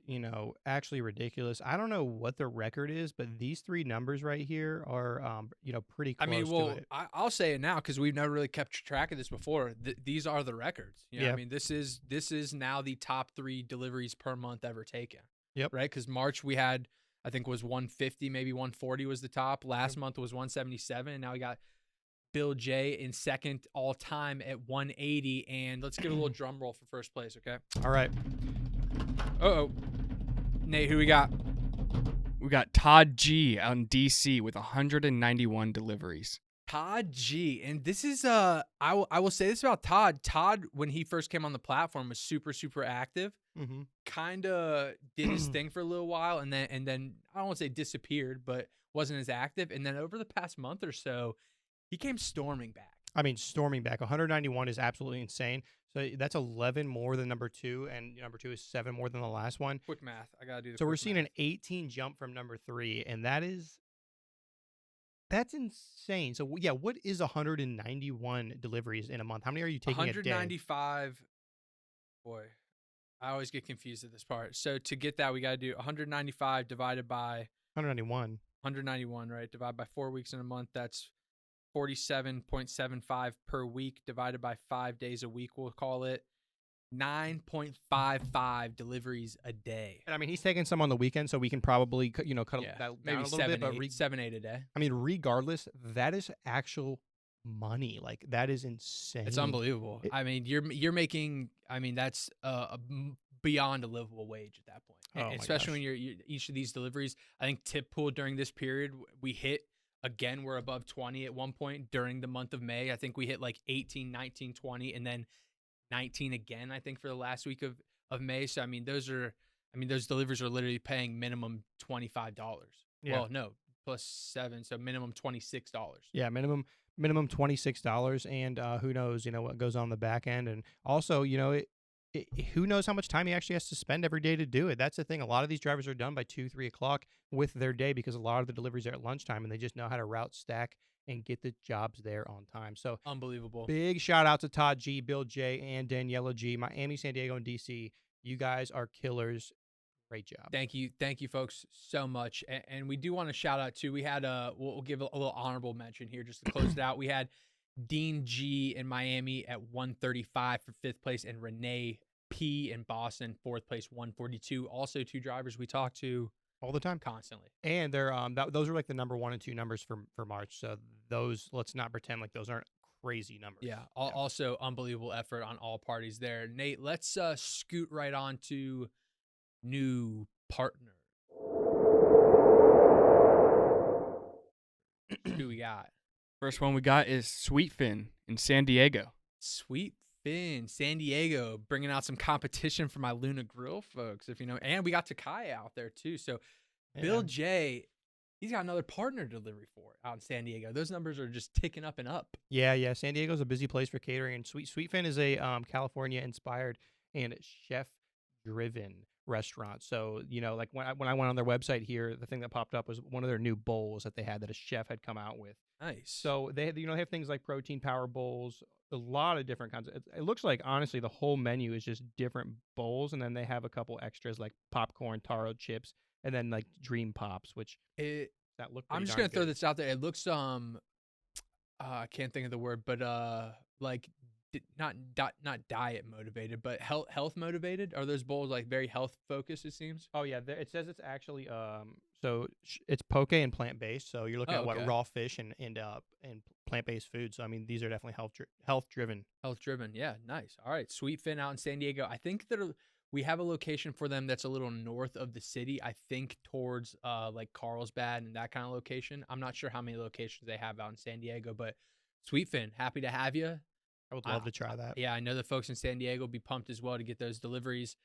actually ridiculous. I don't know what the record is, but these 3 numbers right here are, pretty close to it. I'll say it now because we've never really kept track of this before. These are the records. Yeah. I mean, this is now the top 3 deliveries per month ever taken. Yep. Right? Because March we had, I think, was 150, maybe 140 was the top. Last month was 177, and now we got Bill J in second all time at 180. And let's get a little drum roll for first place, okay? All right. Nate, who we got? We got Todd G out in DC with 191 deliveries. Todd G. And this is I will say this about Todd. Todd, when he first came on the platform, was super, super active. Mm-hmm. Kind of did his thing for a little while, and then I don't want to say disappeared, but wasn't as active. And then over the past month or so, he came storming back. I mean, storming back. 191 is absolutely insane. So that's 11 more than number 2, and number 2 is 7 more than the last one. Quick math. I gotta do the. So we're quick seeing math. an 18 jump from number 3, and that's insane. So yeah, what is 191 deliveries in a month? How many are you taking a day? 195. Boy, I always get confused at this part. So to get that, we got to do 195 divided by 191. 191, right? Divided by 4 weeks in a month. That's 47.75 per week divided by 5 days a week. We'll call it 9.55 deliveries a day. And I mean, he's taking some on the weekend, so we can probably cut that down Maybe a little 7, bit. But 8, 7, 8 a day. I mean, regardless, that is actual money. Like, that is insane. It's unbelievable. I mean, you're making. I mean, that's beyond a livable wage at that point. Oh my Especially gosh. when you're each of these deliveries. I think tip pool during this period we hit. Again, we're above 20 at one point during the month of May. I think we hit like 18, 19, 20, and then 19 again, I think, for the last week of May. So, I mean, those deliveries are literally paying minimum $25. Yeah. Well, no, plus 7, so minimum $26. Yeah, minimum $26, and who knows, what goes on the back end, and also, who knows how much time he actually has to spend every day to do it. That's the thing. A lot of these drivers are done by 2, 3 o'clock with their day because a lot of the deliveries are at lunchtime, and they just know how to route stack and get the jobs there on time. So Unbelievable. big shout out to Todd G, Bill J, and Daniela G, Miami, San Diego, and DC. You guys are killers. Great job. Thank you, folks, so much. And we do want to shout out too. We had we'll give a little honorable mention here just to close it out. We had Dean G in Miami at 135 for 5th place, and Rene P in Boston 4th place, 142. Also, 2 drivers we talk to all the time, constantly. And they're those are like the number 1 and 2 numbers for March. So those, let's not pretend like those aren't crazy numbers. Yeah. Also, unbelievable effort on all parties there. Nate, let's scoot right on to new partner. Who we got? First one we got is Sweetfin in San Diego. Sweetfin, San Diego, bringing out some competition for my Luna Grill folks, if you know. And we got Takai out there too. So Bill J, he's got another partner delivery for out in San Diego. Those numbers are just ticking up and up. Yeah. San Diego's a busy place for catering, and Sweetfin is a California-inspired and chef-driven restaurant. So, like when I went on their website here, the thing that popped up was one of their new bowls that they had that a chef had come out with. Nice. So they have things like protein power bowls, a lot of different kinds. It looks like, honestly, the whole menu is just different bowls, and then they have a couple extras like popcorn, taro chips, and then like dream pops, which that look. I'm just gonna throw this out there. It looks I can't think of the word, but like not diet motivated, but health motivated. Are those bowls like very health focused? It seems. Oh yeah, it says it's actually so it's poke and plant based. So you're looking at what raw fish and plant based food. So I mean, these are definitely health driven. Health driven, yeah, nice. All right, Sweetfin out in San Diego. I think that we have a location for them that's a little north of the city. I think towards like Carlsbad and that kind of location. I'm not sure how many locations they have out in San Diego, but Sweetfin, happy to have you. I would love to try that. Yeah, I know the folks in San Diego will be pumped as well to get those deliveries.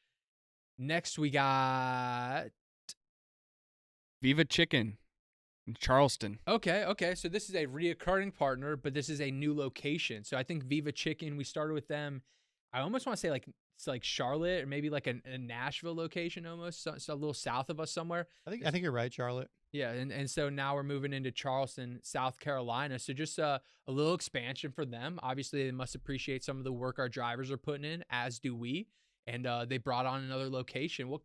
Next, we got Viva Chicken in Charleston. Okay. So this is a reoccurring partner, but this is a new location. So I think Viva Chicken, we started with them. I almost want to say it's like Charlotte or maybe like a Nashville location almost, so a little south of us somewhere. I think you're right, Charlotte. Yeah, and so now we're moving into Charleston, South Carolina. So just a little expansion for them. Obviously, they must appreciate some of the work our drivers are putting in, as do we. And they brought on another location. What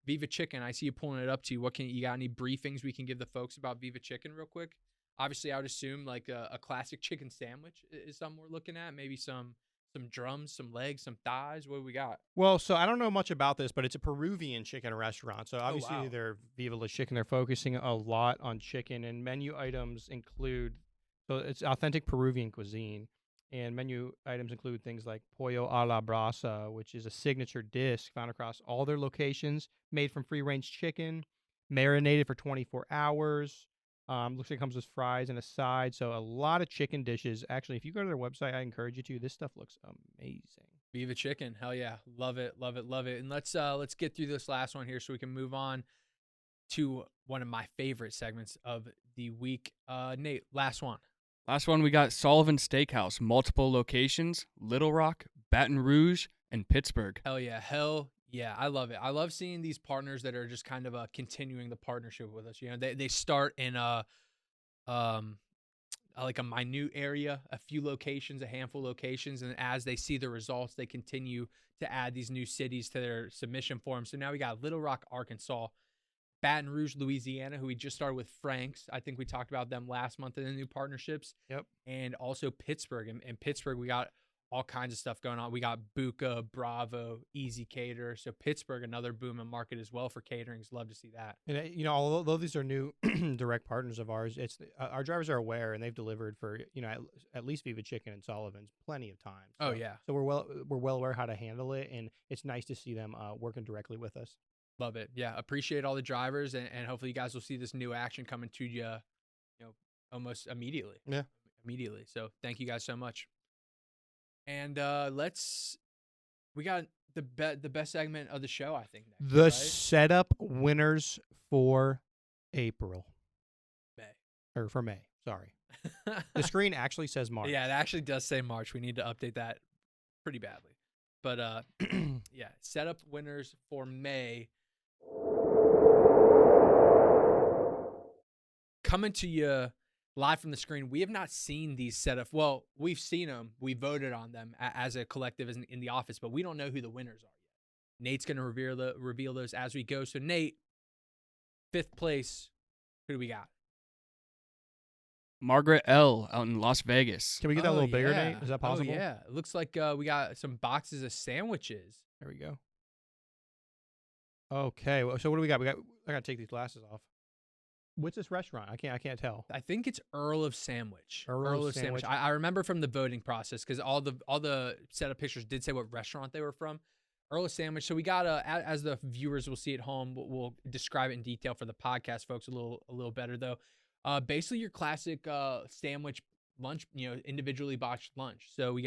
Viva Chicken? I see you pulling it up to you. You got any briefings we can give the folks about Viva Chicken real quick? Obviously, I would assume like a classic chicken sandwich is something we're looking at. Maybe some drums, some legs, some thighs. What do we got? Well, so I don't know much about this, but it's a Peruvian chicken restaurant. So obviously they're Viva La Chicken. They're focusing a lot on chicken, and menu items include, so it's authentic Peruvian cuisine, and menu items include things like pollo a la brasa, which is a signature dish found across all their locations, made from free-range chicken, marinated for 24 hours. Looks like it comes with fries and a side, so a lot of chicken dishes. Actually, if you go to their website, I encourage you to. This stuff looks amazing. Viva Chicken, hell yeah, love it. And let's get through this last one here so we can move on to one of my favorite segments of the week. Nate, last one. Last one, we got Sullivan Steakhouse, multiple locations, Little Rock, Baton Rouge, and Pittsburgh. Hell yeah, I love it. I love seeing these partners that are just kind of continuing the partnership with us. You know, they start in like a minute area, a few locations, a handful of locations, and as they see the results, they continue to add these new cities to their submission form. So now we got Little Rock, Arkansas, Baton Rouge, Louisiana, who we just started with Frank's. I think we talked about them last month in the new partnerships. Yep. And also Pittsburgh. In Pittsburgh, we got all kinds of stuff going on. We got Buca, Bravo, Easy Cater. So Pittsburgh, another booming market as well for caterings. Love to see that. And you know, although these are new direct partners of ours, it's our drivers are aware and they've delivered for at least Viva Chicken and Sullivans plenty of times. Oh yeah. So we're well aware how to handle it, and it's nice to see them working directly with us. Love it. Yeah, appreciate all the drivers, and hopefully you guys will see this new action coming to you, almost immediately. Yeah, immediately. So thank you guys so much. And we got the best segment of the show, I think. Next, the right? setup winners for April. For May. Sorry, the screen actually says March. Yeah, it actually does say March. We need to update that pretty badly. But yeah, setup winners for May. Coming to you live from the screen. We have not seen these setup. Well, we've seen them. We voted on them as a collective in the office, but we don't know who the winners are yet. Nate's going to reveal those as we go. So, Nate, 5th place, who do we got? Margret L out in Las Vegas. Can we get that a little bigger, Nate? Is that possible? Oh, yeah. It looks like we got some boxes of sandwiches. There we go. Okay, so what do we got? I got to take these glasses off. What's this restaurant? I can't tell. I think it's Earl of Sandwich. Earl of Sandwich. I remember from the voting process because all the setup pictures did say what restaurant they were from. Earl of Sandwich. So we got as the viewers will see at home, we'll describe it in detail for the podcast folks a little better though. Basically your classic sandwich lunch, individually boxed lunch. So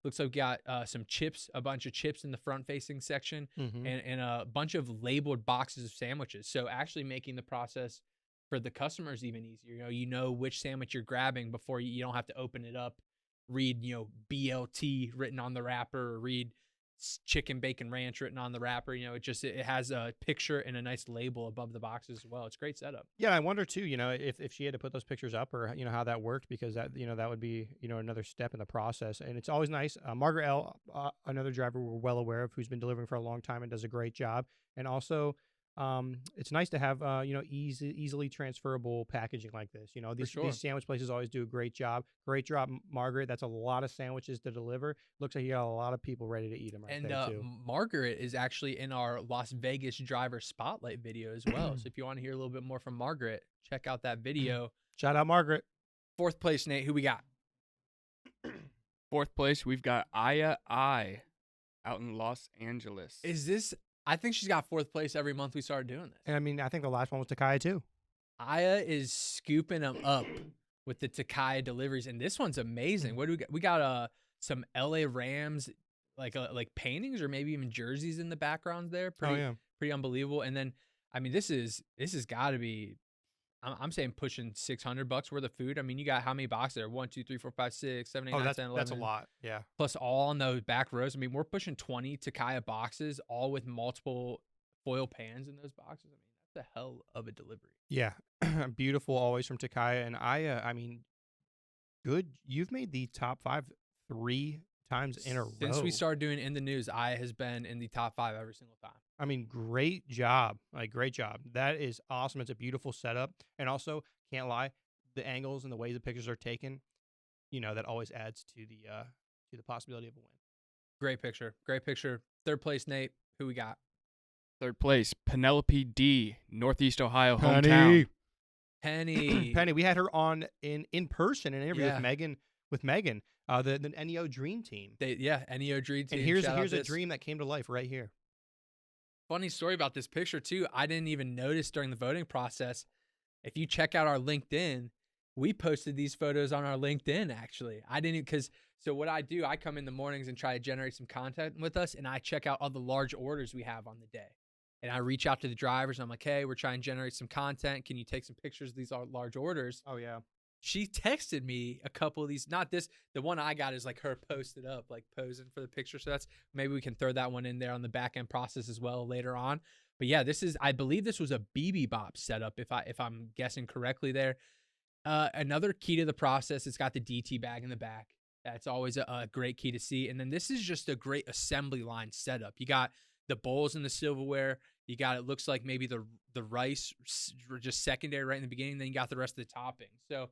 looks like we got some chips, a bunch of chips in the front facing section, and a bunch of labeled boxes of sandwiches. So actually making the process for the customers even easier. You know which sandwich you're grabbing before you don't have to open it up, read BLT written on the wrapper, or read chicken bacon ranch written on the wrapper. It has a picture and a nice label above the boxes as well. It's a great setup. Yeah, I wonder too, if she had to put those pictures up, or how that worked, because that that would be another step in the process. And it's always nice. Margret L, another driver we're well aware of, who's been delivering for a long time and does a great job. And also it's nice to have easily transferable packaging like this. These sandwich places always do a great job. Great job, Margret. That's a lot of sandwiches to deliver. Looks like you got a lot of people ready to eat them there too. Margret is actually in our Las Vegas driver spotlight video as well. So if you want to hear a little bit more from Margret, check out that video. Shout out Margret. 4th place, Nate. Who we got? 4th place, we've got Aya I out in Los Angeles. I think she's got 4th place every month we started doing this. And I mean, I think the last one was Takaya too. Aya is scooping them up with the Takaya deliveries, and this one's amazing. What do we got? We got some LA Rams like paintings or maybe even jerseys in the background there. Pretty unbelievable. And then I mean, this has got to be. I'm saying pushing $600 worth of food. I mean, you got how many boxes there? 1, 2, 3, 4, 5, 6, 7, 8, 9, 10, 11. That's a lot. Yeah. Plus all on those back rows. I mean, we're pushing 20 Takaya boxes, all with multiple foil pans in those boxes. I mean, that's a hell of a delivery. Yeah. Beautiful always from Takaya. And I mean, good. You've made the top 5 3 times in a row. Since we started doing In the News, Aya has been in the top 5 every single time. I mean, great job. Great job. That is awesome. It's a beautiful setup. And also, can't lie, the angles and the ways the pictures are taken, that always adds to the possibility of a win. Great picture. 3rd place, Nate. Who we got? 3rd place, Penelope D, Northeast Ohio, hometown. Penny. We had her on in person in an interview with Megan, the NEO Dream Team. NEO Dream Team. And here's a dream that came to life right here. Funny story about this picture too. I didn't even notice during the voting process. If you check out our LinkedIn, we posted these photos on our LinkedIn actually. So what I do, I come in the mornings and try to generate some content with us, and I check out all the large orders we have on the day. And I reach out to the drivers and I'm like, hey, we're trying to generate some content. Can you take some pictures of these large orders? Oh yeah. she texted me a couple of these. Not this. The one I got is like her posted up, like posing for the picture. So that's maybe we can throw that one in there on the back end process as well later on. But yeah, I believe this was a BB Bop setup if I'm guessing correctly there. Another key to the process, it's got the DT bag in the back. That's always a great key to see. And then this is just a great assembly line setup. You got the bowls and the silverware. You got, it looks like maybe the rice just secondary right in the beginning. Then you got the rest of the topping. So,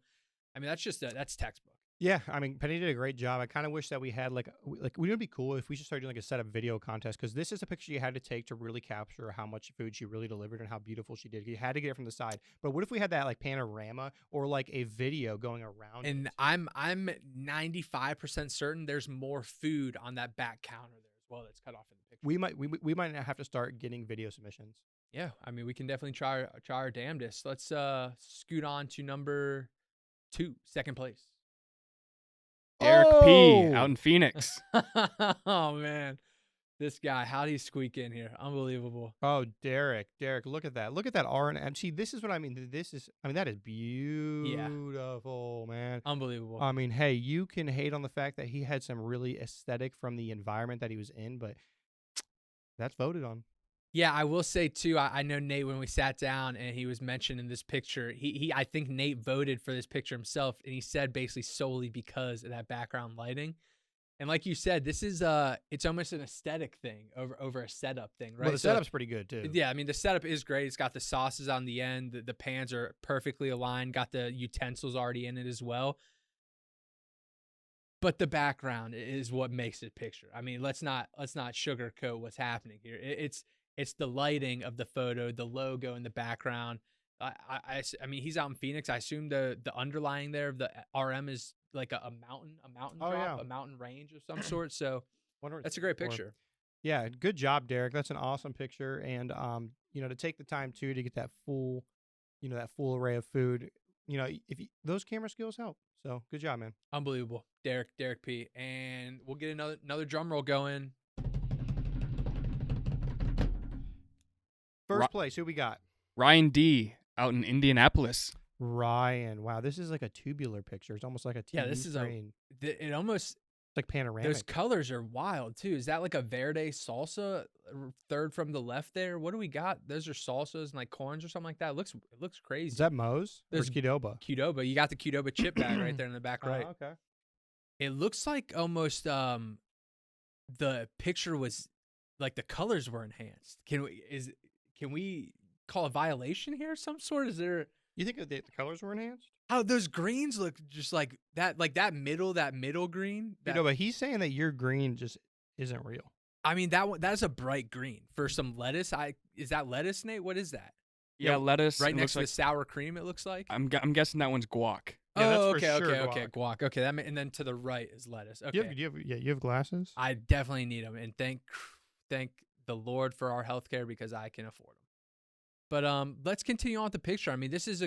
I mean, that's textbook. Yeah, I mean, Penny did a great job. I kind of wish that we had wouldn't it be cool if we should start doing like a setup video contest? Because this is a picture you had to take to really capture how much food she really delivered and how beautiful she did. You had to get it from the side. But what if we had that like panorama or like a video going around? And it? I'm 95% certain there's more food on that back counter there as well that's cut off in the picture. We might have to start getting video submissions. Yeah, I mean, we can definitely try our damnedest. Let's scoot on to number 2, second place. Derek P. out in Phoenix. Oh man, this guy, how'd he squeak in here? Unbelievable. Oh, Derek, look at that. Look at that R&M. See, this is what I mean. That is beautiful, man. Unbelievable. I mean, hey, you can hate on the fact that he had some really aesthetic from the environment that he was in, but that's voted on. Yeah, I will say too, I know Nate, when we sat down and he was mentioned in this picture, I think Nate voted for this picture himself, and he said basically solely because of that background lighting. And like you said, this is it's almost an aesthetic thing over a setup thing, right? Well, the setup's pretty good too. Yeah, I mean, the setup is great. It's got the sauces on the end, the pans are perfectly aligned, got the utensils already in it as well. But the background is what makes it picture. I mean, let's not sugarcoat what's happening here. It's the lighting of the photo, the logo in the background. I mean, he's out in Phoenix. I assume the underlying there of the RM is like a mountain drop, yeah. A mountain range of some sort. So that's a great picture. Yeah, good job, Derek. That's an awesome picture. And to take the time too to get that full array of food. Those camera skills help. So good job, man. Unbelievable, Derek P. And we'll get another drum roll going. First place, who we got? Ryan D. out in Indianapolis. Ryan. Wow, this is like a tubular picture. It's almost like a TV this is screen. It almost, it's like panoramic. those colors are wild too. Is that like a verde salsa? Third from the left there. What do we got? Those are salsas and like corns or something like that. It looks crazy. Is that Moe's or There's Qdoba? Qdoba. You got the Qdoba chip bag right there in the back right. Okay. It looks like almost the picture was like the colors were enhanced. Can we call a violation here of some sort? Is there? You think that the colors were enhanced? Oh, those greens look just like that middle green. But he's saying that your green just isn't real. I mean, that's a bright green for some lettuce. Is that lettuce, Nate? What is that? Yeah, lettuce. Right next to the sour cream, it looks like. I'm guessing that one's guac. Yeah, oh, that's okay, for sure okay, guac. Okay, and then to the right is lettuce. Okay, you have glasses. I definitely need them, and thank the Lord for our healthcare because I can afford them. But let's continue on with the picture. I mean, this is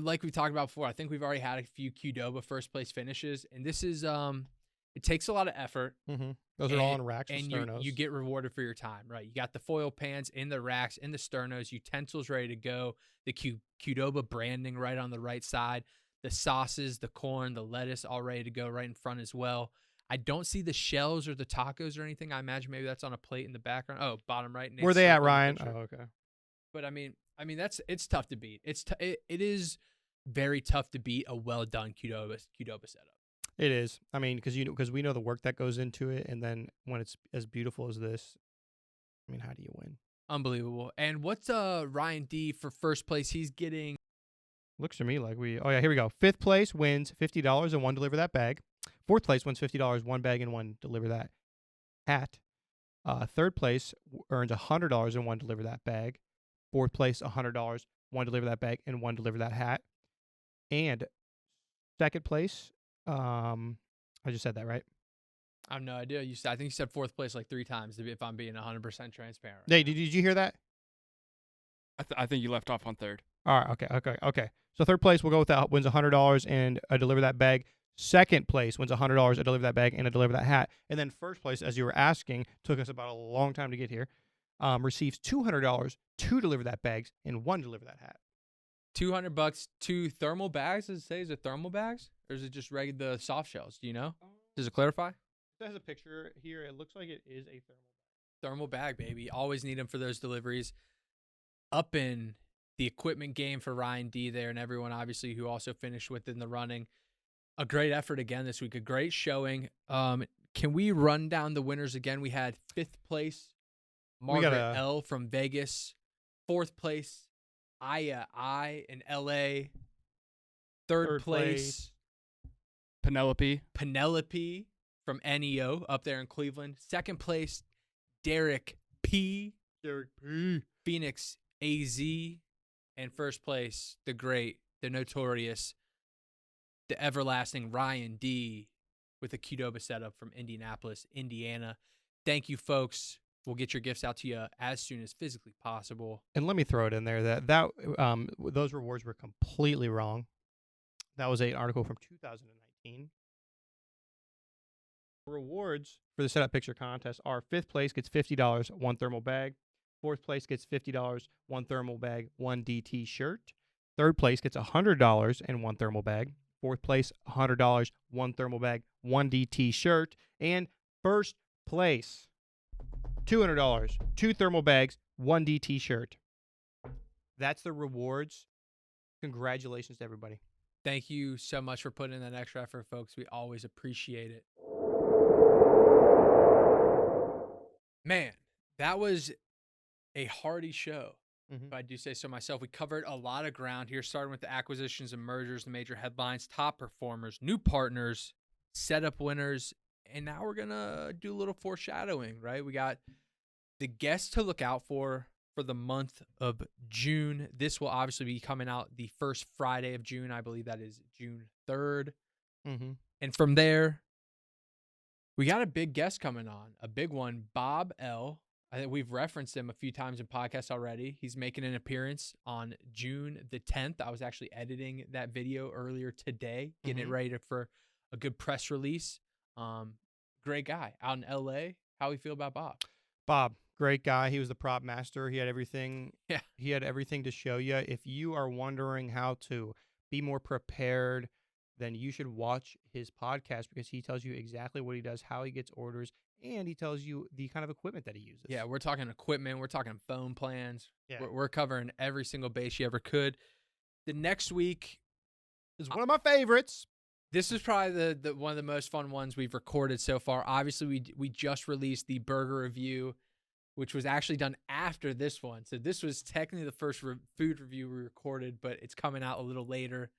like we talked about before. I think we've already had a few Qdoba first place finishes, and this is it takes a lot of effort. Mm-hmm. Those are all in racks and sternos. You get rewarded for your time, right? You got the foil pans in the racks, in the sternos, utensils ready to go, the Qdoba branding right on the right side, the sauces, the corn, the lettuce all ready to go right in front as well. I don't see the shells or the tacos or anything. I imagine maybe that's on a plate in the background. Oh, bottom right. Where they at, Ryan? Oh, okay. But I mean, it's tough to beat. It is very tough to beat a well done Qdoba setup. It is. I mean, because we know the work that goes into it, and then when it's as beautiful as this, I mean, how do you win? Unbelievable. And what's Ryan D for first place? He's getting. Looks to me like here we go. Fifth place wins $50 and one DeliverThat bag. Fourth place wins $50, one bag and one DeliverThat hat. Third place earns $100 and one DeliverThat bag. Fourth place, $100, one DeliverThat bag and one DeliverThat hat. And second place, I just said that, right? I have no idea. I think you said fourth place like 3 times, if I'm being 100% transparent. Hey, did you hear that? I think you left off on third. All right, okay. So third place, we'll go with that, wins $100 and a DeliverThat bag. Second place wins $100, a DeliverThat bag, and a DeliverThat hat. And then first place, as you were asking, took us about a long time to get here, receives $200, 2 DeliverThat bags, and 1 DeliverThat hat. $200, 2 thermal bags. Does it say, is it thermal bags? Or is it just regular the soft shells? Do you know? Does it clarify? It has a picture here. It looks like it is a Thermal bag, baby. Always need them for those deliveries. Up in the equipment game for Ryan D there and everyone, obviously, who also finished within the running. A great effort again this week. A great showing. Can we run down the winners again? We had 5th place, Margret L from Vegas. 4th place, I in LA. Third place, Penelope from NEO up there in Cleveland. 2nd place, Derek P. Phoenix AZ. And 1st place, the great, the notorious, the everlasting Ryan D with a Qdoba setup from Indianapolis, Indiana. Thank you, folks. We'll get your gifts out to you as soon as physically possible. And let me throw it in there that those rewards were completely wrong. That was an article from 2019. Rewards for the setup picture contest are 5th place gets $50, 1 thermal bag. 4th place gets $50, 1 thermal bag, 1 DT shirt. 3rd place gets $100 and 1 thermal bag. 4th place, $100, 1 thermal bag, 1 DT shirt. And 1st place, $200, 2 thermal bags, 1 DT shirt. That's the rewards. Congratulations to everybody. Thank you so much for putting in that extra effort, folks. We always appreciate it. Man, that was a hearty show, if I do say so myself. We covered a lot of ground here, starting with the acquisitions and mergers, the major headlines, top performers, new partners, setup winners, and now we're going to do a little foreshadowing, right? We got the guests to look out for the month of June. This will obviously be coming out the first Friday of June. I believe that is June 3rd. And from there, we got a big guest coming on, a big one, Bob L. I think we've referenced him a few times in podcasts already. He's making an appearance on June the 10th. I was actually editing that video earlier today, getting it ready for a good press release. Great guy out in LA. How we feel about Bob? Bob, great guy. He was the prop master. He had everything. Yeah. He had everything to show you. If you are wondering how to be more prepared, then you should watch his podcast because he tells you exactly what he does, how he gets orders, and he tells you the kind of equipment that he uses. Yeah, we're talking equipment. We're talking phone plans. Yeah. We're covering every single base you ever could. The next week is one of my favorites. This is probably the one of the most fun ones we've recorded so far. Obviously, we just released the burger review, which was actually done after this one. So this was technically the first food review we recorded, but it's coming out a little later.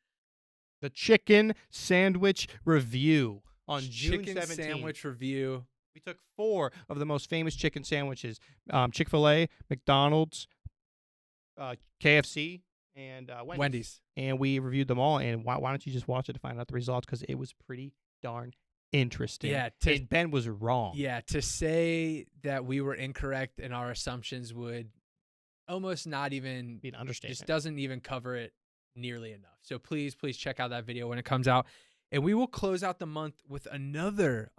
The chicken sandwich review on June 17th. Chicken sandwich review. We took 4 of the most famous chicken sandwiches, Chick-fil-A, McDonald's, KFC, and Wendy's. And we reviewed them all. And why don't you just watch it to find out the results? Because it was pretty darn interesting. Yeah, and Ben was wrong. Yeah, to say that we were incorrect in our assumptions would almost not even be an understatement. Just doesn't even cover it nearly enough. So please check out that video when it comes out. And we will close out the month with another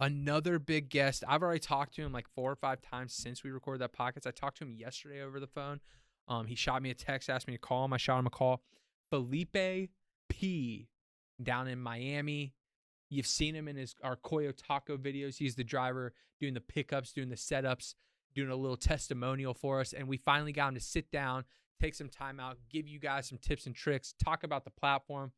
big guest. I've already talked to him like 4 or 5 times since we recorded that podcast. I talked to him yesterday over the phone. He shot me a text, asked me to call him. I shot him a call. Felipe P down in Miami. You've seen him in our Coyo Taco videos. He's the driver doing the pickups, doing the setups, doing a little testimonial for us. And we finally got him to sit down, take some time out, give you guys some tips and tricks, talk about the platform,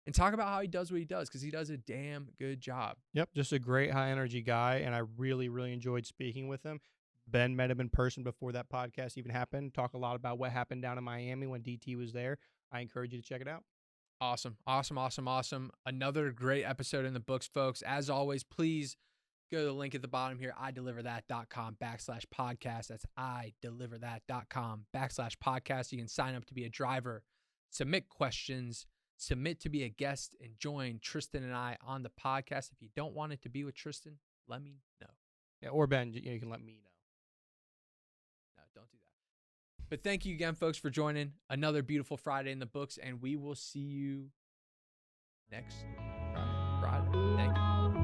and talk about how he does what he does, because he does a damn good job. Yep, just a great high-energy guy, and I really, really enjoyed speaking with him. Ben met him in person before that podcast even happened. Talk a lot about what happened down in Miami when DT was there. I encourage you to check it out. Awesome. Another great episode in the books, folks. As always, please go to the link at the bottom here, ideliverthat.com/podcast. That's ideliverthat.com/podcast. You can sign up to be a driver, submit questions, submit to be a guest, and join Tristan and I on the podcast. If you don't want it to be with Tristan, let me know. Yeah, or Ben, you can let me know. No, don't do that. But thank you again, folks, for joining. Another beautiful Friday in the books, and we will see you next Friday. Thank you.